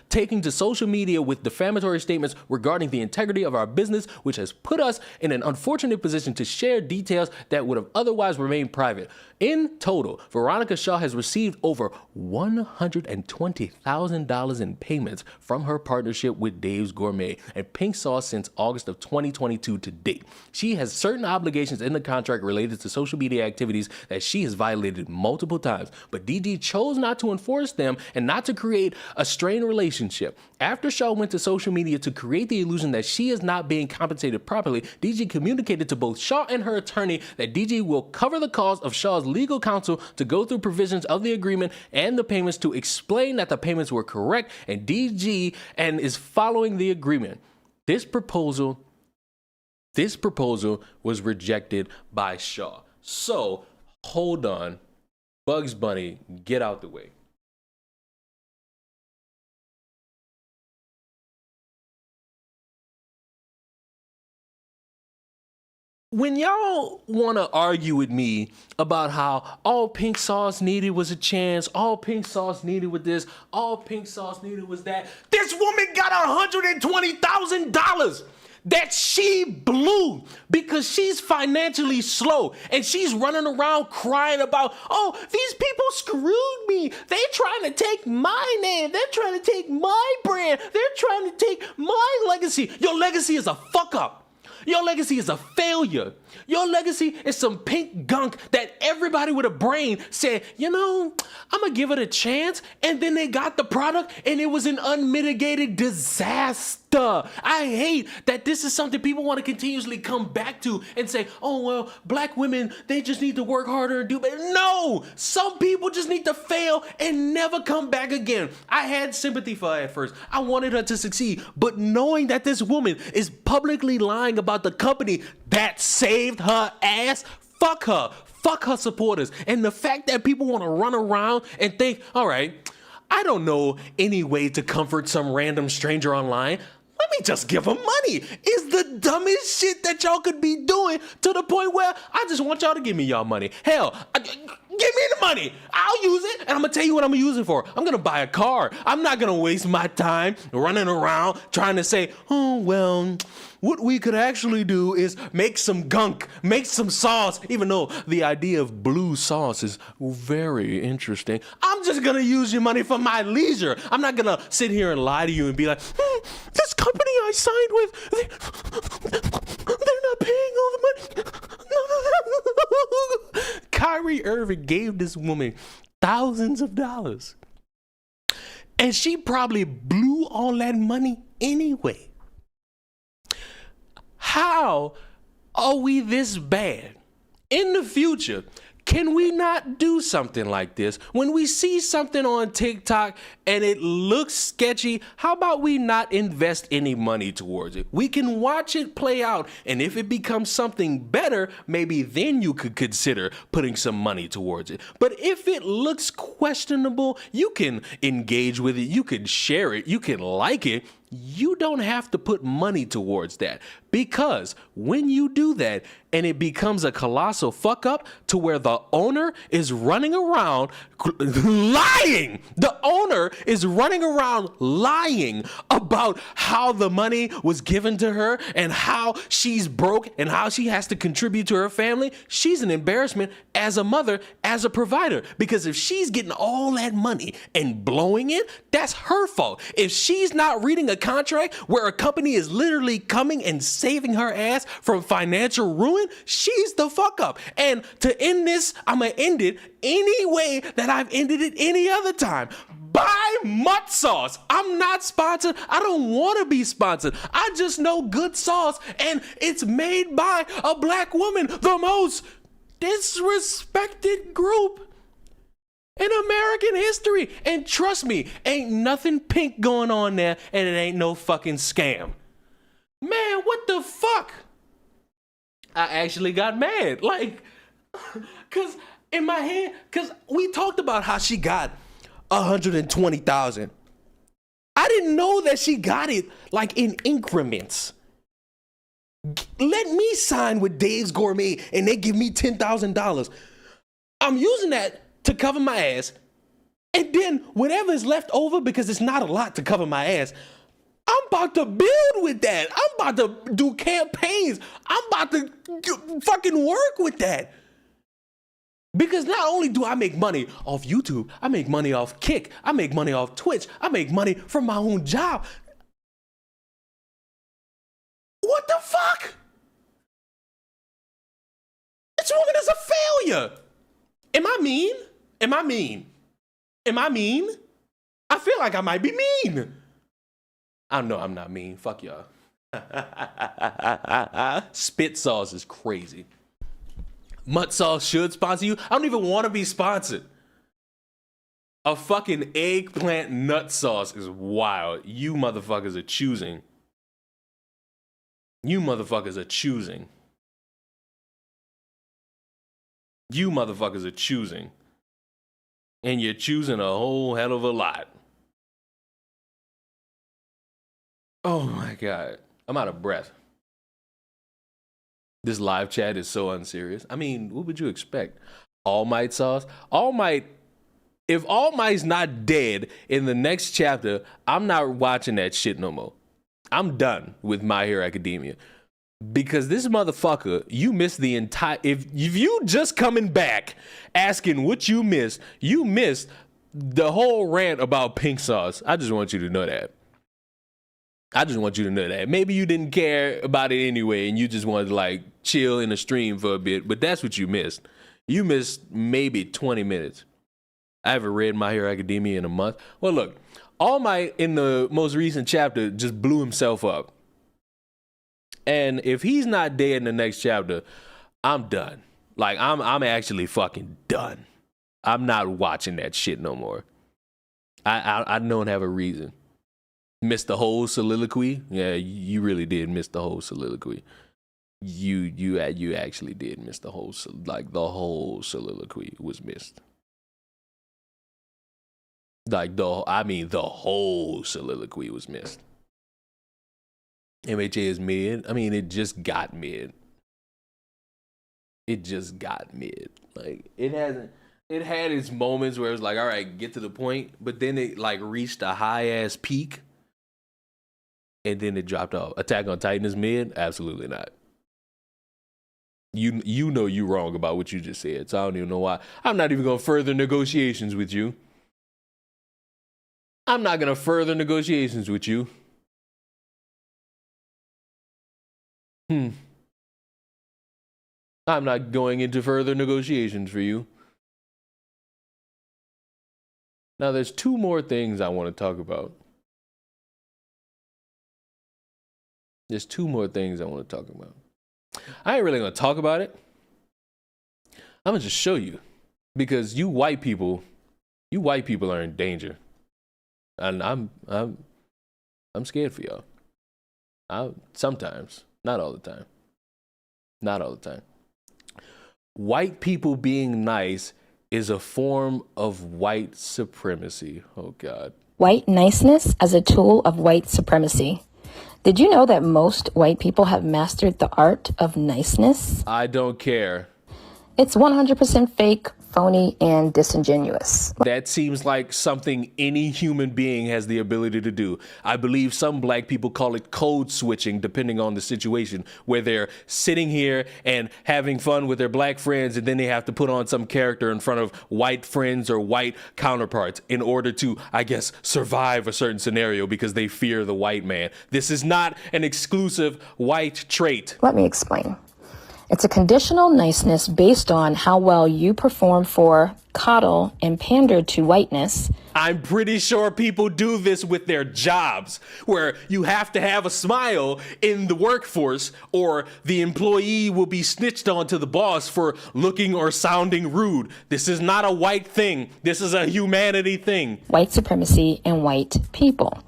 taking to social media with defamatory statements regarding the integrity of our business, which has put us in an unfortunate position to share details that would have otherwise remained private. In total, Veronica Shaw has received over $120,000 in payments from her partnership with Dave's Gourmet and Pink Sauce since August of 2022 to date. She has certain obligations in the contract related to social media activities that she has violated multiple times, but DG chose not to enforce them and not to create a strained relationship. After Shaw went to social media to create the illusion that she is not being compensated properly, DG communicated to both Shaw and her attorney that DG will cover the cost of Shaw's legal counsel to go through provisions of the agreement and the payments to explain that the payments were correct and DG and is following the agreement. This proposal was rejected by Shaw. So, hold on. Bugs Bunny, get out the way. When y'all want to argue with me about how all Pink Sauce needed was a chance, all Pink Sauce needed was this, all Pink Sauce needed was that, this woman got $120,000 that she blew because she's financially slow and she's running around crying about, oh, these people screwed me. They trying to take my name. They're trying to take my brand. They're trying to take my legacy. Your legacy is a fuck up. Your legacy is a failure. Your legacy is some pink gunk that everybody with a brain said, you know, I'm going to give it a chance. And then they got the product and it was an unmitigated disaster. I hate that this is something people want to continuously come back to and say, oh, well, black women, they just need to work harder and do better. No, some people just need to fail and never come back again. I had sympathy for her at first. I wanted her to succeed. But knowing that this woman is publicly lying about the company that saved her ass, fuck her. Fuck her supporters. And the fact that people want to run around and think, all right, I don't know any way to comfort some random stranger online. Let me just give them money. Is the dumbest shit that y'all could be doing to the point where I just want y'all to give me y'all money. Hell, give me the money. I'll use it, and I'm going to tell you what I'm going to use it for. I'm going to buy a car. I'm not going to waste my time running around trying to say, oh, well, what we could actually do is make some gunk, make some sauce, even though the idea of blue sauce is very interesting. I'm just going to use your money for my leisure. I'm not going to sit here and lie to you and be like, this company I signed with, they're not paying all the money. No. Kyrie Irving gave this woman thousands of dollars. And she probably blew all that money anyway. How are we this bad? In the future, can we not do something like this? When we see something on TikTok and it looks sketchy, how about we not invest any money towards it? We can watch it play out, and if it becomes something better, maybe then you could consider putting some money towards it. But if it looks questionable, you can engage with it, you can share it, you can like it. You don't have to put money towards that, because when you do that and it becomes a colossal fuck up to where the owner is running around lying, the owner is running around lying about how the money was given to her and how she's broke and how she has to contribute to her family, she's an embarrassment as a mother, as a provider, because if she's getting all that money and blowing it, that's her fault. If she's not reading a contract where a company is literally coming and saving her ass from financial ruin, she's the fuck up. And to end this, I'm gonna end it any way that I've ended it any other time. Buy mud sauce. I'm not sponsored. I don't want to be sponsored. I just know good sauce, and it's made by a black woman, the most disrespected group in American history. And trust me, ain't nothing pink going on there, and it ain't no fucking scam. Man, what the fuck? I actually got mad. Like, cause in my head, cause we talked about how she got 120,000. I didn't know that she got it like in increments. Let me sign with Dave's Gourmet and they give me $10,000. I'm using that to cover my ass. And then whatever is left over, because it's not a lot to cover my ass, I'm about to build with that. I'm about to do campaigns. I'm about to fucking work with that. Because not only do I make money off YouTube, I make money off Kick, I make money off Twitch, I make money from my own job. What the fuck? This woman is a failure. Am I mean? Am I mean? Am I mean? I feel like I might be mean. I know I'm not mean. Fuck y'all. Spit sauce is crazy. Mutt sauce should sponsor you. I don't even want to be sponsored. A fucking eggplant nut sauce is wild. You motherfuckers are choosing. You motherfuckers are choosing. You motherfuckers are choosing. And you're choosing a whole hell of a lot. Oh my God. I'm out of breath. This live chat is so unserious. I mean, what would you expect? All Might sauce? All Might, if All Might's not dead in the next chapter, I'm not watching that shit no more. I'm done with My Hero Academia. Because this motherfucker, you missed the entire, if you just coming back asking what you missed the whole rant about pink sauce. I just want you to know that. I just want you to know that. Maybe you didn't care about it anyway and you just wanted to like chill in the stream for a bit, but that's what you missed. You missed maybe 20 minutes. I haven't read My Hero Academia in a month. Well, look, All Might in the most recent chapter just blew himself up. And if he's not dead in the next chapter, I'm done. Like, I'm actually fucking done. I'm not watching that shit no more. I don't have a reason. Missed the whole soliloquy? Yeah, you really did miss the whole soliloquy. You actually did miss the whole, like, the whole soliloquy was missed. Like, the whole soliloquy was missed. MHA is mid. I mean, it just got mid. It just got mid. Like, it had its moments where it was like, all right, get to the point. But then it, like, reached a high-ass peak. And then it dropped off. Attack on Titan is mid? Absolutely not. You know you wrong about what you just said, so I don't even know why. I'm not even going to further negotiations with you. I'm not going to further negotiations with you. I'm not going into further negotiations for you. Now, there's two more things I want to talk about. There's two more things I want to talk about. I ain't really going to talk about it. I'm going to just show you. Because you white people are in danger. And I'm scared for y'all. Sometimes. Not all the time. Not all the time. White people being nice is a form of white supremacy. Oh, God. White niceness as a tool of white supremacy. Did you know that most white people have mastered the art of niceness? I don't care. It's 100% fake, phony, and disingenuous. That seems like something any human being has the ability to do. I believe some black people call it code switching, depending on the situation, where they're sitting here and having fun with their black friends, and then they have to put on some character in front of white friends or white counterparts in order to, I guess, survive a certain scenario because they fear the white man. This is not an exclusive white trait. Let me explain. It's a conditional niceness based on how well you perform for, coddle, and pander to whiteness. I'm pretty sure people do this with their jobs, where you have to have a smile in the workforce or the employee will be snitched on to the boss for looking or sounding rude. This is not a white thing. This is a humanity thing. White supremacy and white people.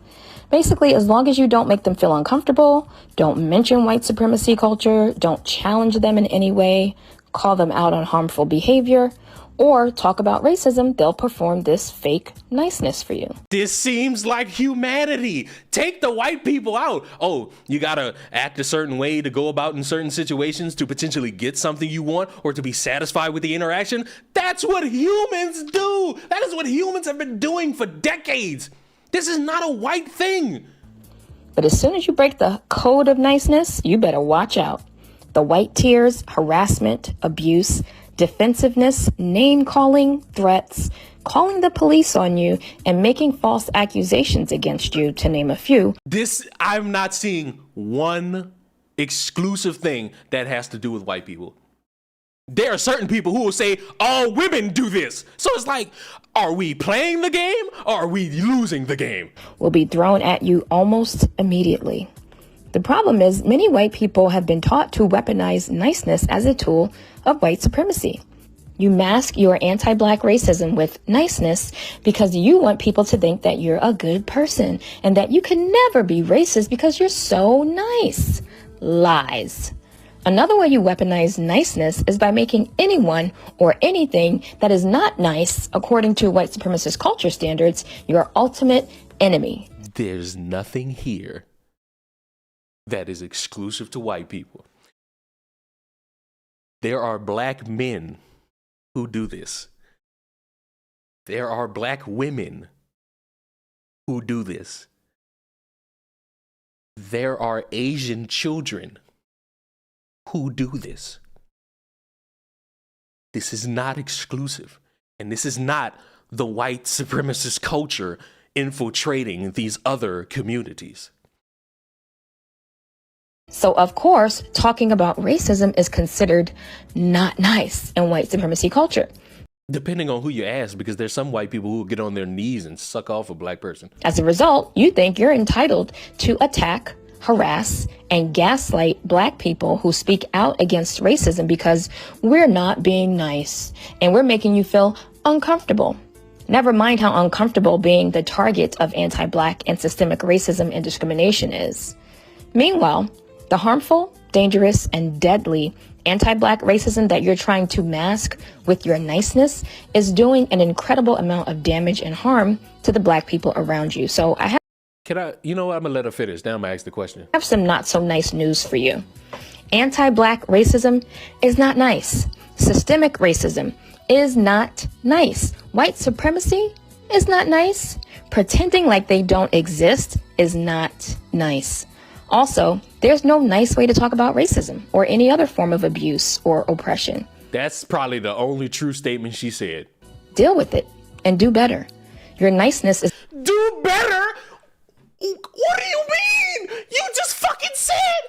Basically, as long as you don't make them feel uncomfortable, don't mention white supremacy culture, don't challenge them in any way, call them out on harmful behavior, or talk about racism, they'll perform this fake niceness for you. This seems like humanity. Take the white people out. Oh, you gotta act a certain way to go about in certain situations to potentially get something you want or to be satisfied with the interaction. That's what humans do. That is what humans have been doing for decades. This is not a white thing. But as soon as you break the code of niceness, you better watch out. The white tears, harassment, abuse, defensiveness, name calling, threats, calling the police on you, and making false accusations against you, to name a few. I'm not seeing one exclusive thing that has to do with white people. There are certain people who will say all women do this. So it's like, are we playing the game or are we losing the game? Will be thrown at you almost immediately. The problem is many white people have been taught to weaponize niceness as a tool of white supremacy. You mask your anti-black racism with niceness because you want people to think that you're a good person and that you can never be racist because you're so nice. Lies. Another way you weaponize niceness is by making anyone or anything that is not nice, according to white supremacist culture standards, your ultimate enemy. There's nothing here that is exclusive to white people. There are black men who do this. There are black women who do this. There are Asian children who do this. This is not exclusive. And this is not the white supremacist culture infiltrating these other communities. So, of course, talking about racism is considered not nice in white supremacy culture. Depending on who you ask, because there's some white people who will get on their knees and suck off a black person. As a result, you think you're entitled to attack, harass, and gaslight black people who speak out against racism because we're not being nice and we're making you feel uncomfortable. Never mind how uncomfortable being the target of anti-black and systemic racism and discrimination is. Meanwhile, the harmful, dangerous, and deadly anti-black racism that you're trying to mask with your niceness is doing an incredible amount of damage and harm to the black people around you. So You know what? I'm gonna let her finish. Now I'm gonna ask the question. have some not so nice news for you. Anti-black racism is not nice. Systemic racism is not nice. White supremacy is not nice. Pretending like they don't exist is not nice. Also, there's no nice way to talk about racism or any other form of abuse or oppression. That's probably the only true statement she said. Deal with it and do better. Your niceness is Do better? What do you mean? You just fucking said.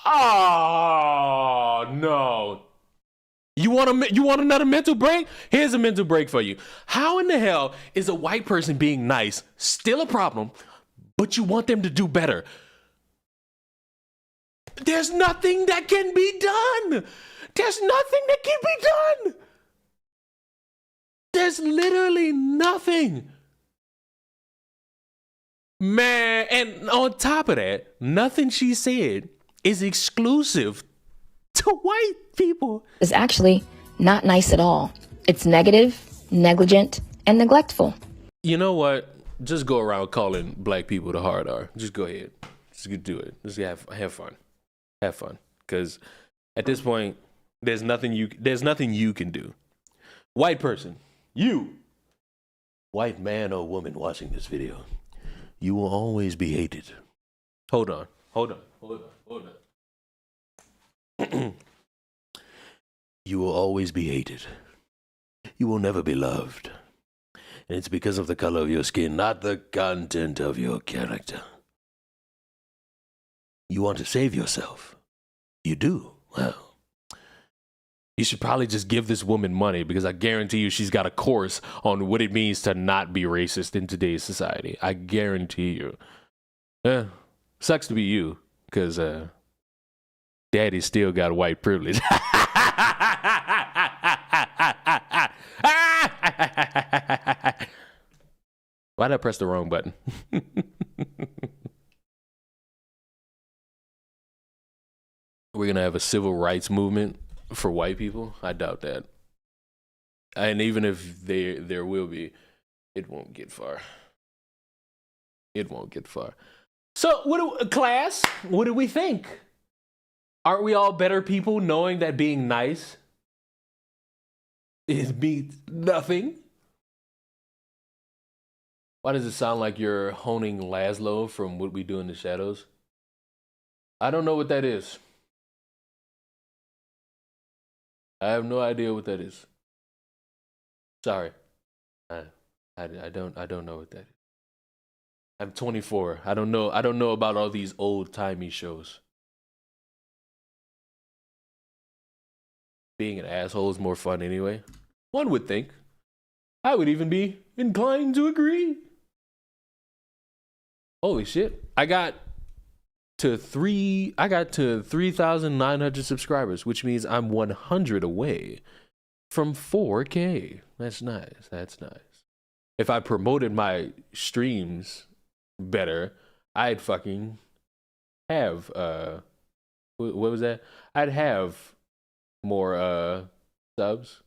Oh no. You want another mental break? Here's a mental break for you. How in the hell is a white person being nice still a problem, but you want them to do better? There's nothing that can be done. There's nothing that can be done. There's literally nothing. Man, and on top of that, nothing she said is exclusive to white people. is actually not nice at all. It's negative, negligent, and neglectful. You know what? Just go around calling black people the hard R. Just go ahead. Just do it. Just have fun. Have fun. Because at this point, there's nothing you can do. White person, you, white man or woman watching this video, you will always be hated. Hold on. You will always be hated. You will never be loved. And it's because of the color of your skin, not the content of your character. You want to save yourself. You do. Well, you should probably just give this woman money because I guarantee you she's got a course on what it means to not be racist in today's society. I guarantee you. Sucks to be you because daddy still got white privilege. Why'd I press the wrong button? We're going to have a civil rights movement for white people? I doubt that. And even if there will be, it won't get far. It won't get far. So, class, what do we think? Aren't we all better people knowing that being nice means nothing? Why does it sound like you're honing Laszlo from What We Do in the Shadows? I don't know what that is. I have no idea what that is. Sorry. I don't know what that is. I'm 24. I don't know about all these old-timey shows. Being an asshole is more fun anyway. One would think. I would even be inclined to agree. Holy shit. I got to 3,900 subscribers, which means I'm 100 away from 4K. That's nice. That's nice. If I promoted my streams better, I'd fucking have what was that? I'd have more subs.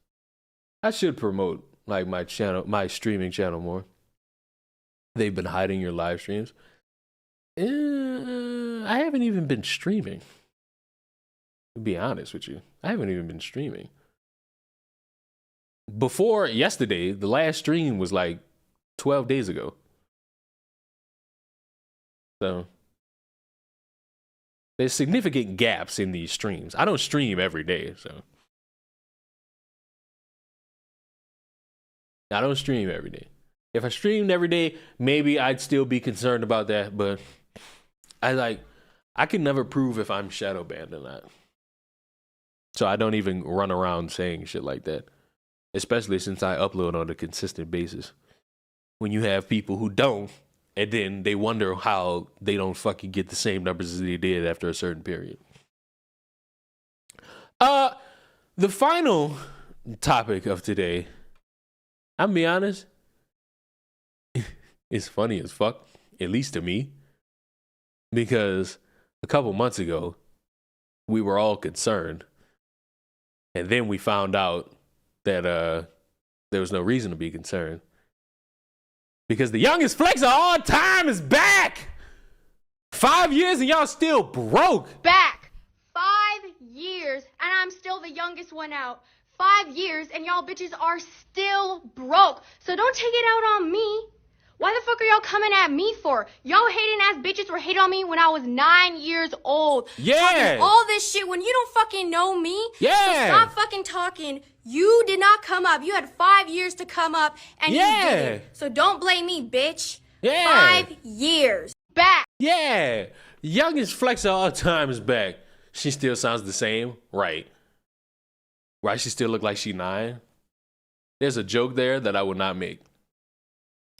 I should promote like my channel, my streaming channel more. They've been hiding your live streams. I haven't even been streaming. To be honest with you, I haven't even been streaming. Before yesterday, the last stream was like 12 days ago. So there's significant gaps in these streams. I don't stream every day, so I don't stream every day. If I streamed every day, maybe I'd still be concerned about that, but I can never prove if I'm shadow banned or not. So I don't even run around saying shit like that, especially since I upload on a consistent basis. When you have people who don't, and then they wonder how they don't fucking get the same numbers as they did after a certain period. The final topic of today, I'm gonna be honest, it's funny as fuck, at least to me, because a couple months ago, we were all concerned, and then we found out that there was no reason to be concerned. Because the youngest flex of all time is back! 5 years and y'all still broke! Back 5 years and I'm still the youngest one out. 5 years and y'all bitches are still broke. So don't take it out on me. Why the fuck are y'all coming at me for? Y'all hating ass bitches were hating on me when I was 9 years old. Yeah. Talking all this shit when you don't fucking know me. Yeah. So stop fucking talking. You did not come up. You had 5 years to come up and you didn't. So don't blame me, bitch. Yeah. 5 years. Back. Yeah. Youngest flex of all time is back. She still sounds the same. Right. Right, she still look like she 9. There's a joke there that I would not make.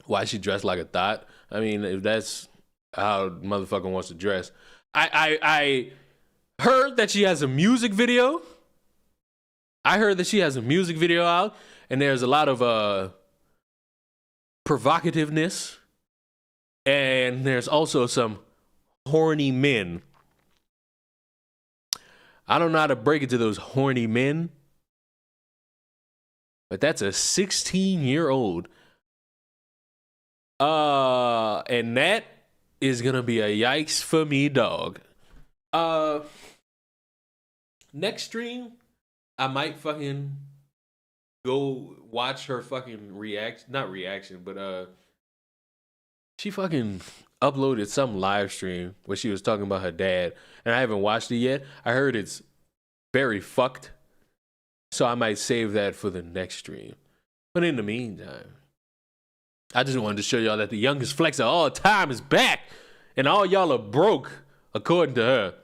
Why she dressed like a thought? I mean, if that's how motherfucker wants to dress. I heard that she has a music video. I heard that she has a music video out, and there's a lot of provocativeness, and there's also some horny men. I don't know how to break it to those horny men, but that's a 16-year-old. And that is gonna be a yikes for me, dog. Next stream, I might fucking go watch her fucking not reaction, but she fucking uploaded some live stream where she was talking about her dad, and I haven't watched it yet. I heard it's very fucked, so I might save that for the next stream. But in the meantime, I just wanted to show y'all that the youngest flex of all time is back, and all y'all are broke, according to her.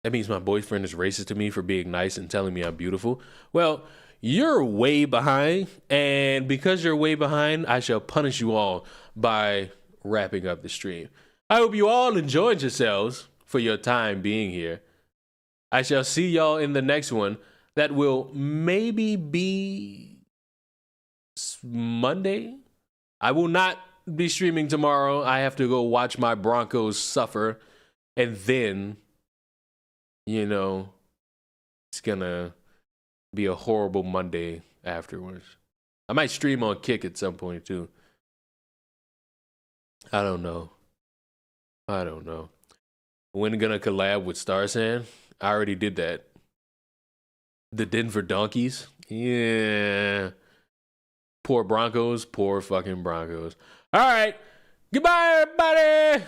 That means my boyfriend is racist to me for being nice and telling me I'm beautiful. Well, you're way behind, and because you're way behind, I shall punish you all by wrapping up the stream. I hope you all enjoyed yourselves for your time being here. I shall see y'all in the next one that will maybe be Monday. I will not be streaming tomorrow. I have to go watch my Broncos suffer, and then, you know, it's gonna be a horrible Monday afterwards. I might stream on Kick at some point too. I don't know. When gonna collab with Star Sand? I already did that. The Denver Donkeys? Yeah. Poor Broncos. Poor fucking Broncos. All right. Goodbye, everybody.